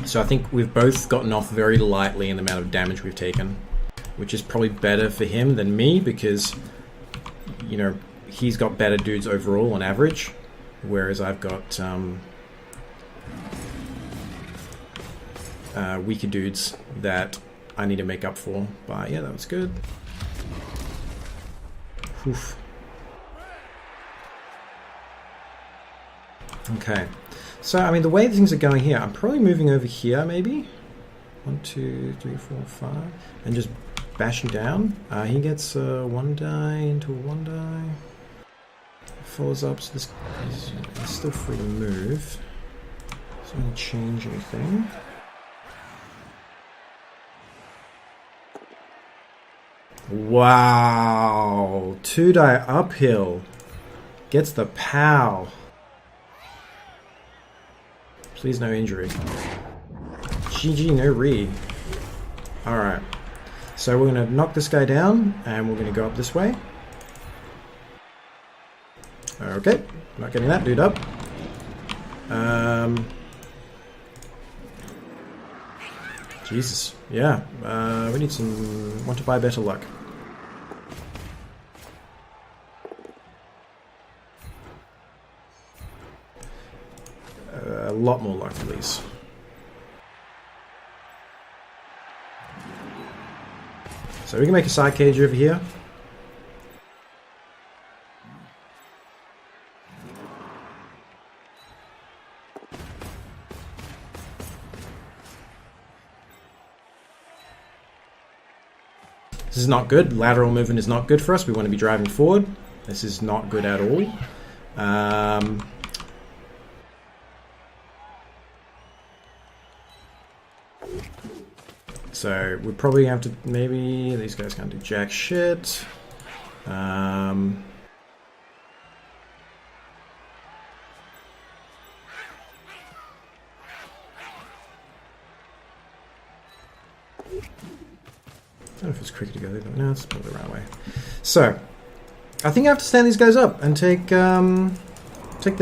So I think we've both gotten off very lightly in the amount of damage we've taken, which is probably better for him than me because, you know, he's got better dudes overall on average, whereas I've got weaker dudes that I need to make up for. But yeah, that was good. Oof. Okay. So, I mean, the way things are going here, I'm probably moving over here, maybe. 1, 2, 3, 4, 5. And just bashing down. He gets 1 die into a 1 die. Follows up, so this he's still free to move. Doesn't really change anything. Wow! 2 die uphill. Gets the pow. Please no injury. GG, no re. Alright. So we're going to knock this guy down, and we're going to go up this way. Okay. Not getting that dude up. Jesus. Yeah. We need some... want to buy better luck. A lot more luck, please. So we can make a side cage over here. This is not good. Lateral movement is not good for us. We want to be driving forward. This is not good at all. So we probably have to, maybe these guys can't do jack shit. I don't know if it's quicker to go there, but no, it's probably the right way. So I think I have to stand these guys up and take the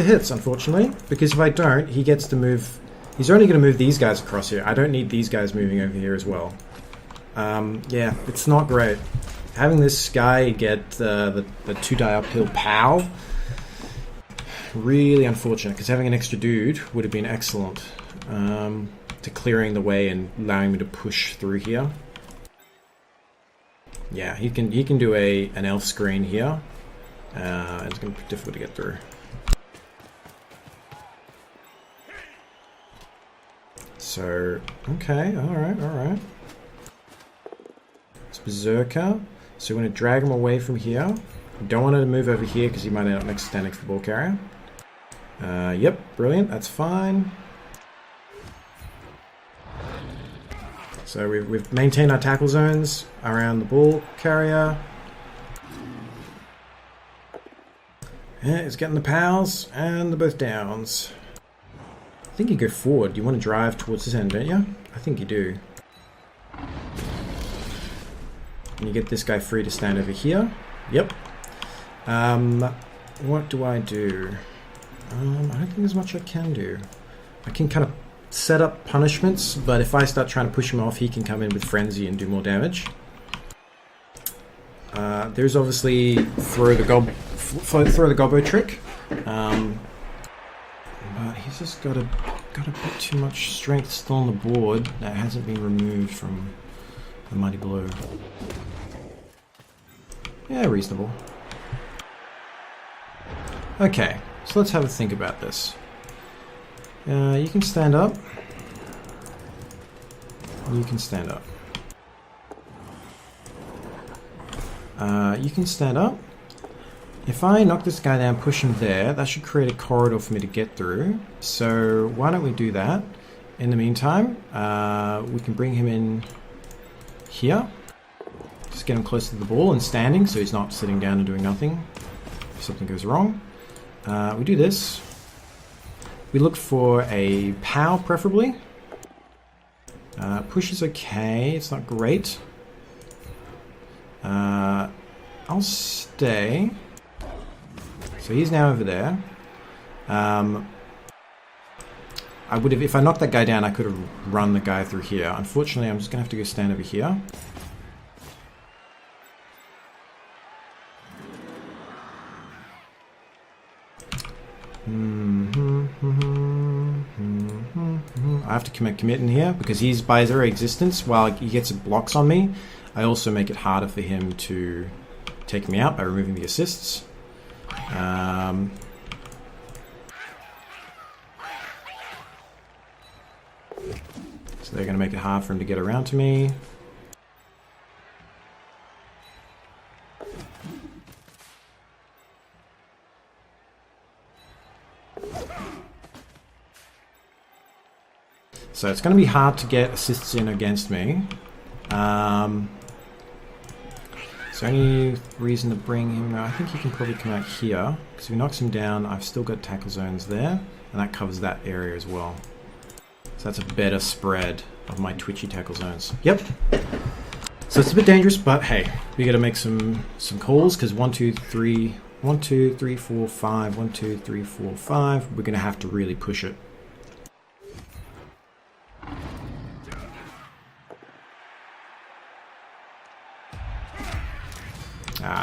hits, unfortunately, because if I don't, he gets to move. He's only going to move these guys across here. I don't need these guys moving over here as well. Yeah, it's not great. having this guy get the 2-die uphill POW, really unfortunate, because having an extra dude would have been excellent to clearing the way and allowing me to push through here. Yeah, he can do an elf screen here. It's going to be difficult to get through. So, okay, alright. It's Berserker. So we're going to drag him away from here. Don't want to move over here because he might end up next standing for the ball carrier. Yep, brilliant, that's fine. So we've maintained our tackle zones around the ball carrier. Yeah, it's getting the pals and the both downs. I think you go forward. You want to drive towards this end, don't you? I think you do. And you get this guy free to stand over here. Yep. What do? I don't think there's much I can do. I can kind of set up punishments, but if I start trying to push him off, he can come in with Frenzy and do more damage. There's obviously throw the gobbo trick. But he's just got a bit too much strength still on the board that hasn't been removed from the Mighty Blow. Yeah, reasonable. Okay, so let's have a think about this. You can stand up. You can stand up. You can stand up. If I knock this guy down, push him there, that should create a corridor for me to get through. So why don't we do that? In the meantime, we can bring him in here. Just get him close to the ball and standing so he's not sitting down and doing nothing if something goes wrong. We do this. We look for a POW preferably. Push is okay, it's not great. I'll stay. So he's now over there. I would have, if I knocked that guy down, I could have run the guy through here. Unfortunately, I'm just gonna have to go stand over here. I have to commit in here because he's by his very existence. While he gets blocks on me, I also make it harder for him to take me out by removing the assists. So they're going to make it hard for him to get around to me. So it's going to be hard to get assists in against me. Is there any reason to bring him? No, I think he can probably come out here. Because if he knocks him down, I've still got tackle zones there. And that covers that area as well. So that's a better spread of my twitchy tackle zones. Yep. So it's a bit dangerous, but hey, we got to make some calls. Because 1, 2, 3, 1, 2, 3, 4, 5, 1, 2, 3, 4, 5. We're going to have to really push it.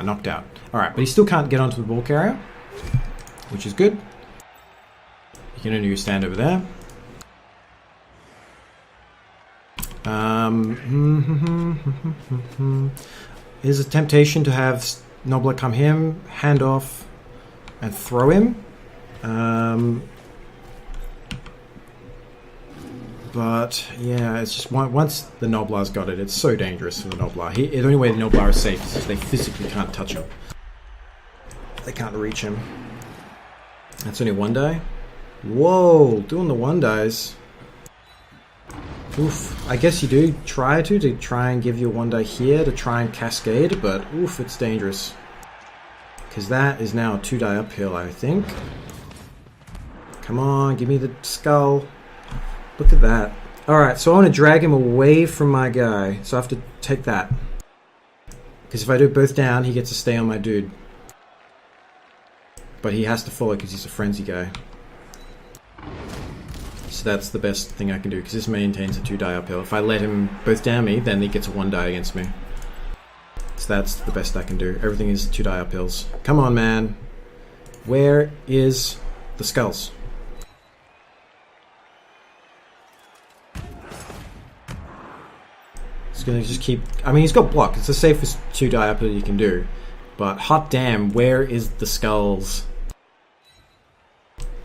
Knocked out. Alright, but he still can't get onto the ball carrier, which is good. You can only stand over there. There's a temptation to have Nobler come him, hand off, and throw him. But yeah, it's just once the Noblar's got it, it's so dangerous for the Noblar. The only way the Noblar is safe is if they physically can't touch him. They can't reach him. That's only 1 die. Whoa, doing the 1 dies. Oof, I guess you do try and give you a 1 die here to try and cascade, but oof, it's dangerous. Because that is now a 2 die uphill, I think. Come on, give me the skull. Look at that. Alright, so I want to drag him away from my guy. So I have to take that. Because if I do both down, he gets to stay on my dude. But he has to follow because he's a frenzy guy. So that's the best thing I can do, because this maintains a 2 die uphill. If I let him both down me, then he gets a 1 die against me. So that's the best I can do. Everything is 2 die uphills. Come on, man. Where is the skulls? He's gonna just keep... I mean, he's got block. It's the safest 2 die uphill you can do. But hot damn, where is the skulls?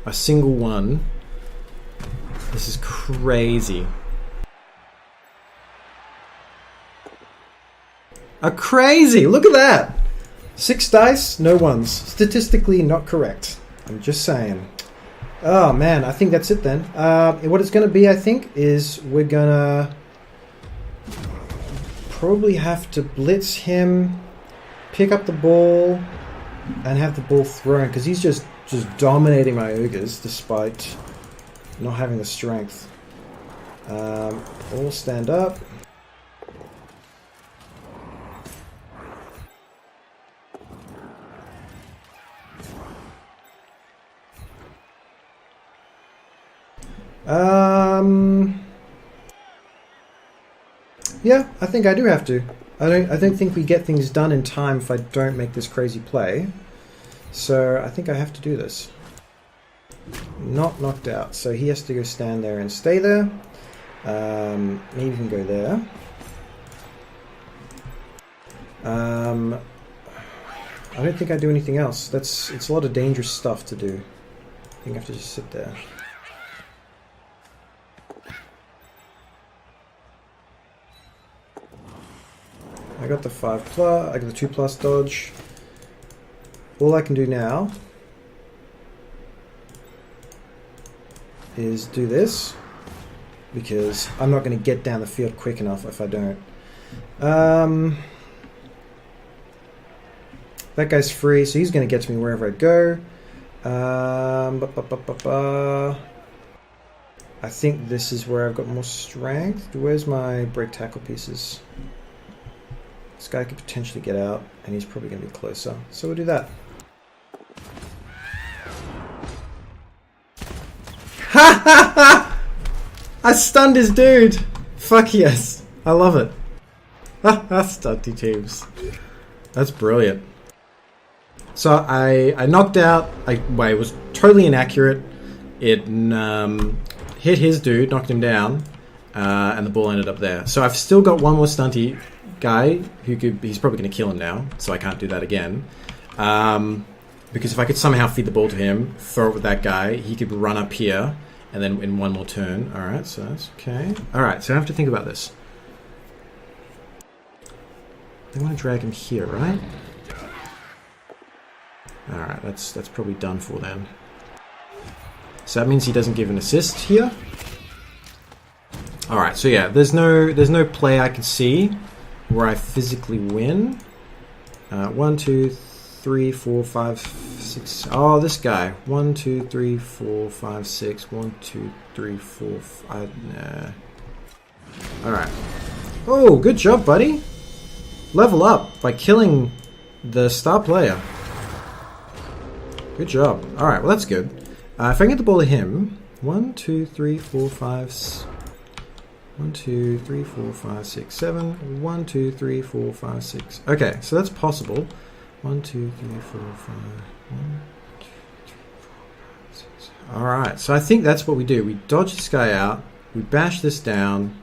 A single one. This is crazy. Crazy! Look at that! 6 dice, no ones. Statistically not correct. I'm just saying. Oh man, I think that's it then. What it's going to be, I think, is we're going to probably have to blitz him, pick up the ball, and have the ball thrown, because he's just dominating my ogres despite not having the strength. All stand up. Yeah, I think I do have to. I don't think we get things done in time if I don't make this crazy play. So I think I have to do this. Not knocked out, so he has to go stand there and stay there. Maybe he can go there. I don't think I do anything else. It's a lot of dangerous stuff to do. I think I have to just sit there. I got the 5+, I got the 2+ dodge. All I can do now is do this, because I'm not going to get down the field quick enough if I don't. That guy's free, so he's going to get to me wherever I go. I think this is where I've got more strength. Where's my break tackle pieces? This guy could potentially get out, and he's probably going to be closer. So we'll do that. Ha ha ha! I stunned his dude! Fuck yes. I love it. Ha ha, stunty teams. That's brilliant. So I knocked out... it was totally inaccurate. It hit his dude, knocked him down, and the ball ended up there. So I've still got one more stunty guy who he's probably going to kill him now, so I can't do that again. Because if I could somehow feed the ball to him, throw it with that guy, he could run up here, and then in one more turn. Alright, so that's okay. Alright, so I have to think about this. I want to drag him here, right? Alright, that's probably done for then. So that means he doesn't give an assist here. Alright, so yeah, there's no play I can see where I physically win. 1, 2, 3, 4, 5, 6. Oh, this guy. 1, 2, 3, 4, 5, 6. 1, 2, 3, 4, 5. Nah. Alright. Oh, good job, buddy. Level up by killing the star player. Good job. Alright, well that's good. If I can get the ball to him. 1, 2, 3, 4, 5. 1, 2, 3, 4, 5, 6, 7. 1, 2, 3, 4, 5, 6. Okay, so that's possible. 1, 2, 3, 4, 5. 1, 2, 3, 4, 5, 6. Alright, so I think that's what we do. We dodge this guy out. We bash this down.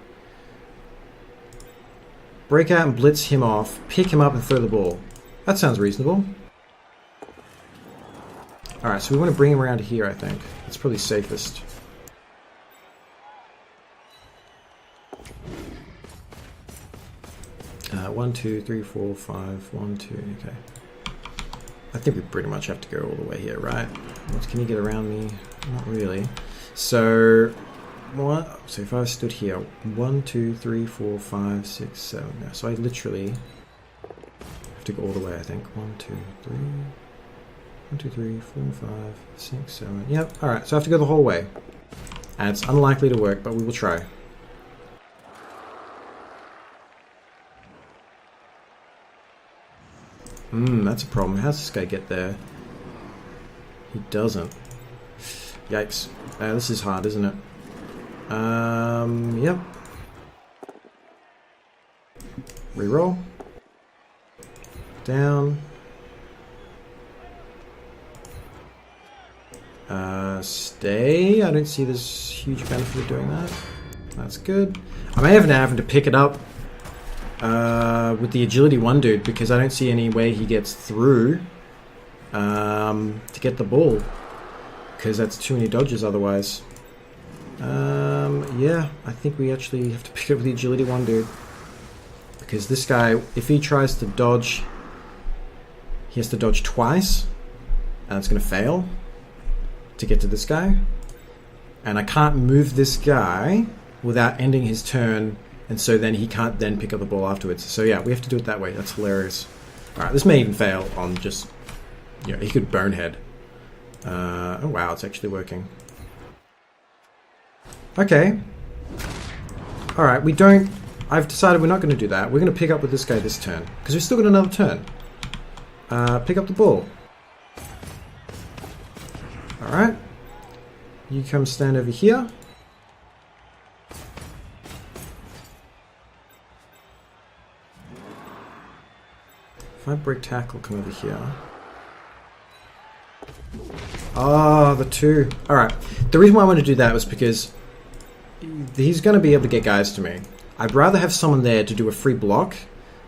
Break out and blitz him off. Pick him up and throw the ball. That sounds reasonable. Alright, so we want to bring him around here, I think. It's probably safest. One, 2, 3, 4, 5. 1, 2. Okay. I think we pretty much have to go all the way here, right? What, can you get around me? Not really. So, what? So if I stood here, 1, 2, 3, 4, 5, 6, 7. Yeah, so I literally have to go all the way. I think 1, 2, 3. 1, 2, 3, 4, 5, 6, 7. Yep. All right. So I have to go the whole way, and it's unlikely to work, but we will try. That's a problem. How does this guy get there? He doesn't. Yikes. This is hard, isn't it? Yep. Reroll. down. Stay. I don't see this huge benefit of doing that. That's good. I may have now having to pick it up with the agility 1 dude because I don't see any way he gets through to get the ball because that's too many dodges otherwise. Yeah, I think we actually have to pick up with the agility 1 dude because this guy, if he tries to dodge, he has to dodge twice and it's going to fail to get to this guy, and I can't move this guy without ending his turn, and so then he can't then pick up the ball afterwards. So yeah, we have to do it that way. That's hilarious. Alright, this may even fail on just, you know, he could bonehead. Oh wow, it's actually working. Okay. Alright, I've decided we're not going to do that. We're going to pick up with this guy this turn, because we've still got another turn. Pick up the ball. Alright, you come stand over here. If I break tackle, come over here. Oh, the 2. Alright, the reason why I want to do that was because he's going to be able to get guys to me. I'd rather have someone there to do a free block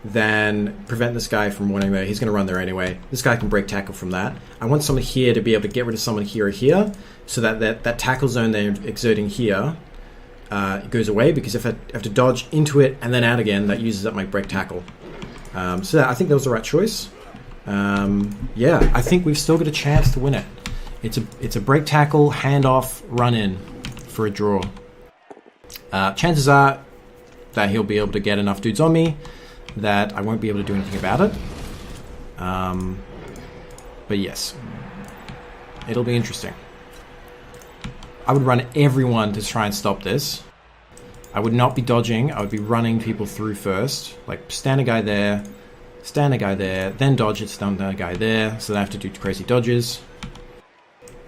than prevent this guy from winning there. He's going to run there anyway. This guy can break tackle from that. I want someone here to be able to get rid of someone here or here, so that tackle zone they're exerting here goes away, because if I have to dodge into it and then out again, that uses up my break tackle. So I think that was the right choice. Yeah, I think we've still got a chance to win it. It's a break tackle, handoff, run in for a draw. Chances are that he'll be able to get enough dudes on me that I won't be able to do anything about it. But yes, it'll be interesting. I would run everyone to try and stop this. I would not be dodging. I would be running people through first. Like, stand a guy there, then dodge it, stand a guy there. So I have to do crazy dodges.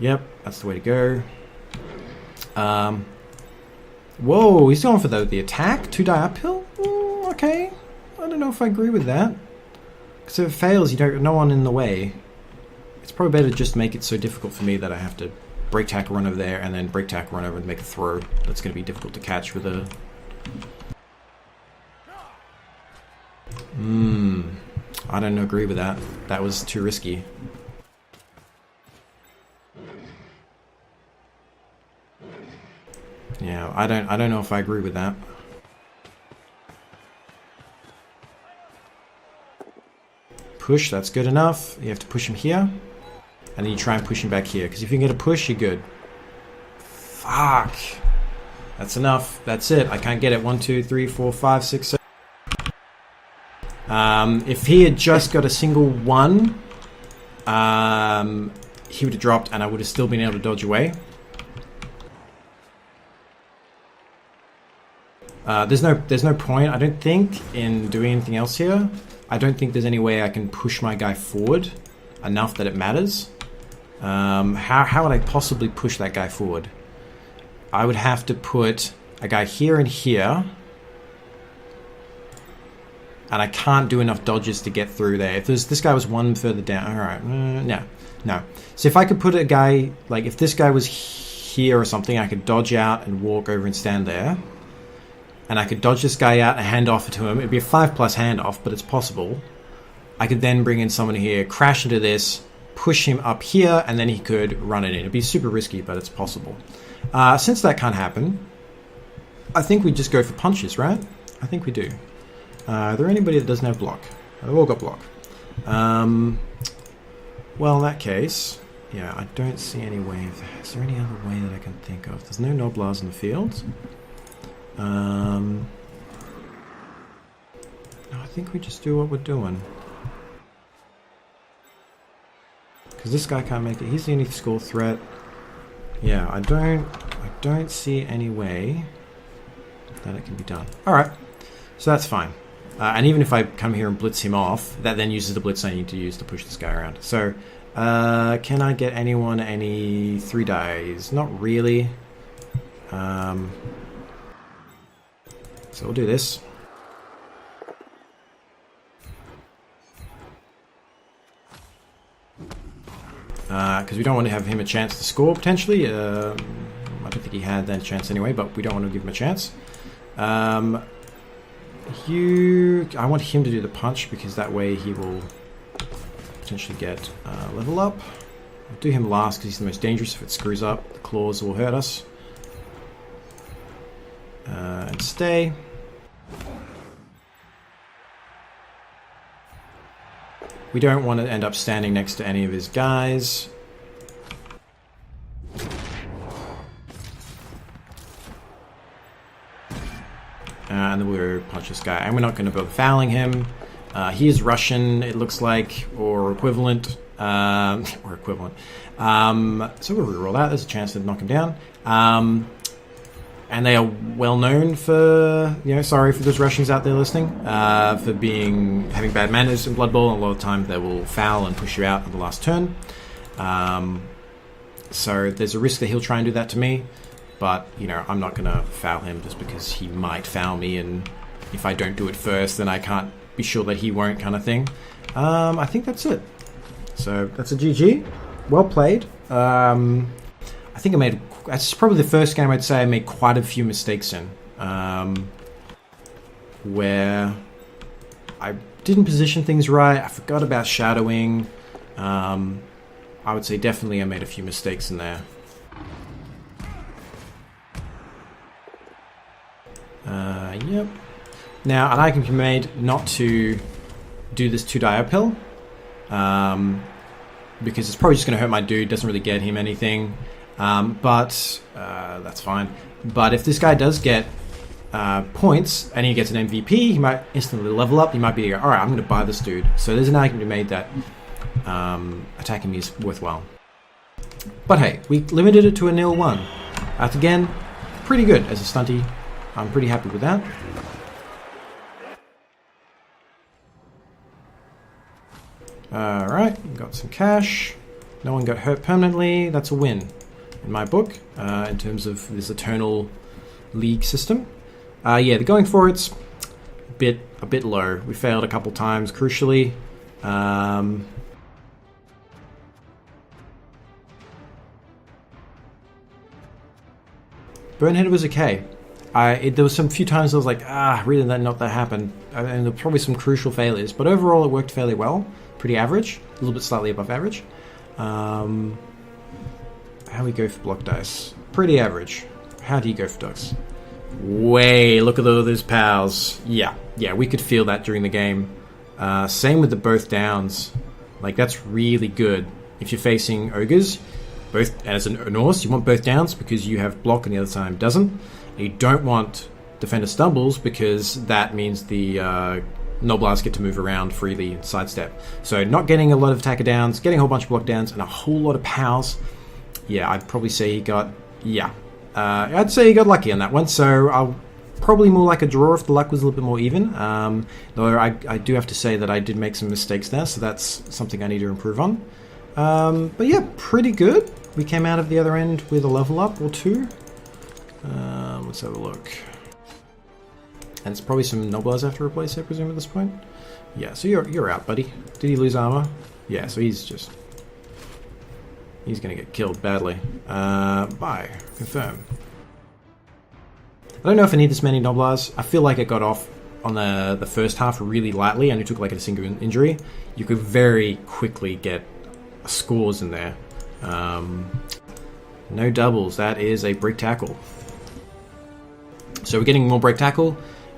Yep, that's the way to go. Whoa, he's going for the attack? 2 die uphill? Okay. I don't know if I agree with that. Because if it fails, you don't no one in the way. It's probably better just make it so difficult for me that I have to break tackle, run over there, and then break tackle, run over and make a throw. That's going to be difficult to catch with a... I don't agree with that. That was too risky. Yeah, I don't know if I agree with that. Push, that's good enough. You have to push him here. And then you try and push him back here. Because if you can get a push, you're good. Fuck. That's enough. That's it. I can't get it. 1, 2, 3, 4, 5, 6, 7. If he had just got a single 1, he would have dropped and I would have still been able to dodge away. There's no point, I don't think, in doing anything else here. I don't think there's any way I can push my guy forward enough that it matters. How would I possibly push that guy forward? I would have to put a guy here and here, and I can't do enough dodges to get through there. If this guy was 1 further down, all right, no. So if I could put a guy, like if this guy was here or something, I could dodge out and walk over and stand there. And I could dodge this guy out and hand off to him. It'd be a 5+ handoff, but it's possible. I could then bring in someone here, crash into this, push him up here, and then he could run it in. It'd be super risky, but it's possible. Since that can't happen, I think we just go for punches, right? I think we do. Are there anybody that doesn't have block? They've all got block. Well, in that case, yeah, I don't see any way of that. Is there any other way that I can think of? There's no Noblars in the field. No, I think we just do what we're doing. Because this guy can't make it. He's the only score threat. Yeah, I don't see any way that it can be done. Alright, so that's fine. And even if I come here and blitz him off, that then uses the blitz I need to use to push this guy around. So, can I get anyone any 3 dies? Not really. So we'll do this. because we don't want to have him a chance to score, potentially. I don't think he had that chance anyway, but we don't want to give him a chance. I want him to do the punch, because that way he will potentially get level up. I'll do him last because he's the most dangerous. If it screws up, the claws will hurt us. And stay. We don't want to end up standing next to any of his guys. And then we'll punch this guy. And we're not going to bother fouling him. He is Russian, it looks like, or equivalent. So we'll reroll that. There's a chance to knock him down. And they are well known for, sorry for those Russians out there listening, for having bad manners in Blood Bowl. A lot of times they will foul and push you out at the last turn. So there's a risk that he'll try and do that to me. But, I'm not going to foul him just because he might foul me. And if I don't do it first, then I can't be sure that he won't, kind of thing. I think that's it. So that's a GG. Well played. I think that's probably the first game I'd say I made quite a few mistakes in. Where I didn't position things right. I forgot about shadowing. I would say definitely I made a few mistakes in there. Yep. Now, an argument can be made not to do this 2-die uphill. Because it's probably just going to hurt my dude. Doesn't really get him anything. But that's fine. But if this guy does get points and he gets an MVP, he might instantly level up. He might be, all right, I'm going to buy this dude. So there's an argument to be made that attacking me is worthwhile. But hey, we limited it to a 0-1. That's again pretty good as a stunty. I'm pretty happy with that. Alright, got some cash. No one got hurt permanently. That's a win in my book, in terms of this eternal league system. Yeah, the going for it's a bit low. We failed a couple times, crucially. Burnhead was okay. There was some few times I was like, really not that happened. And there were probably some crucial failures, but overall it worked fairly well. Pretty average, a little bit slightly above average. How we go for block dice? Pretty average. How do you go for dice? Look at all those pals. Yeah, we could feel that during the game. Same with the both downs. Like, that's really good. If you're facing ogres, both as a Norse, you want both downs because you have block and the other time doesn't. You don't want defender stumbles because that means the Noblars get to move around freely and sidestep. So not getting a lot of attacker downs, getting a whole bunch of block downs, and a whole lot of pals. Yeah, I'd probably say he got... I'd say he got lucky on that one. So I'll probably more like a draw if the luck was a little bit more even. Though I do have to say that I did make some mistakes there, so that's something I need to improve on. But yeah, pretty good. We came out of the other end with a level up or two. Let's have a look. And it's probably some Noblars I have to replace, I presume, at this point. Yeah, so you're out, buddy. Did he lose armor? Yeah, so he's gonna get killed badly. Buy. Confirm. I don't know if I need this many Noblars. I feel like it got off on the first half really lightly, and it took like a single injury. You could very quickly get scores in there. No doubles. That is a break tackle. So we're getting more break tackle,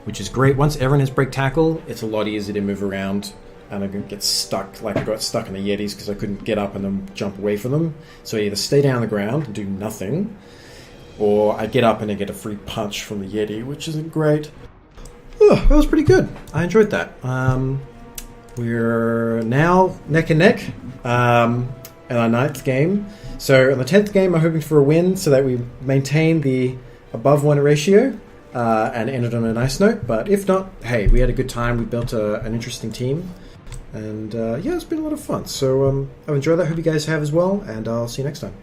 which is great. Once everyone has break tackle, it's a lot easier to move around. And I can get stuck, like I got stuck in the Yetis because I couldn't get up and then jump away from them. So I either stay down on the ground and do nothing, or I get up and I get a free punch from the Yeti, which isn't great. Oh, that was pretty good. I enjoyed that. We're now neck and neck in our 9th game. So in the 10th game, I'm hoping for a win so that we maintain the above 1 ratio and end it on a nice note. But if not, hey, we had a good time. We built an interesting team. And yeah, it's been a lot of fun. So I've enjoyed that. Hope you guys have as well. And I'll see you next time.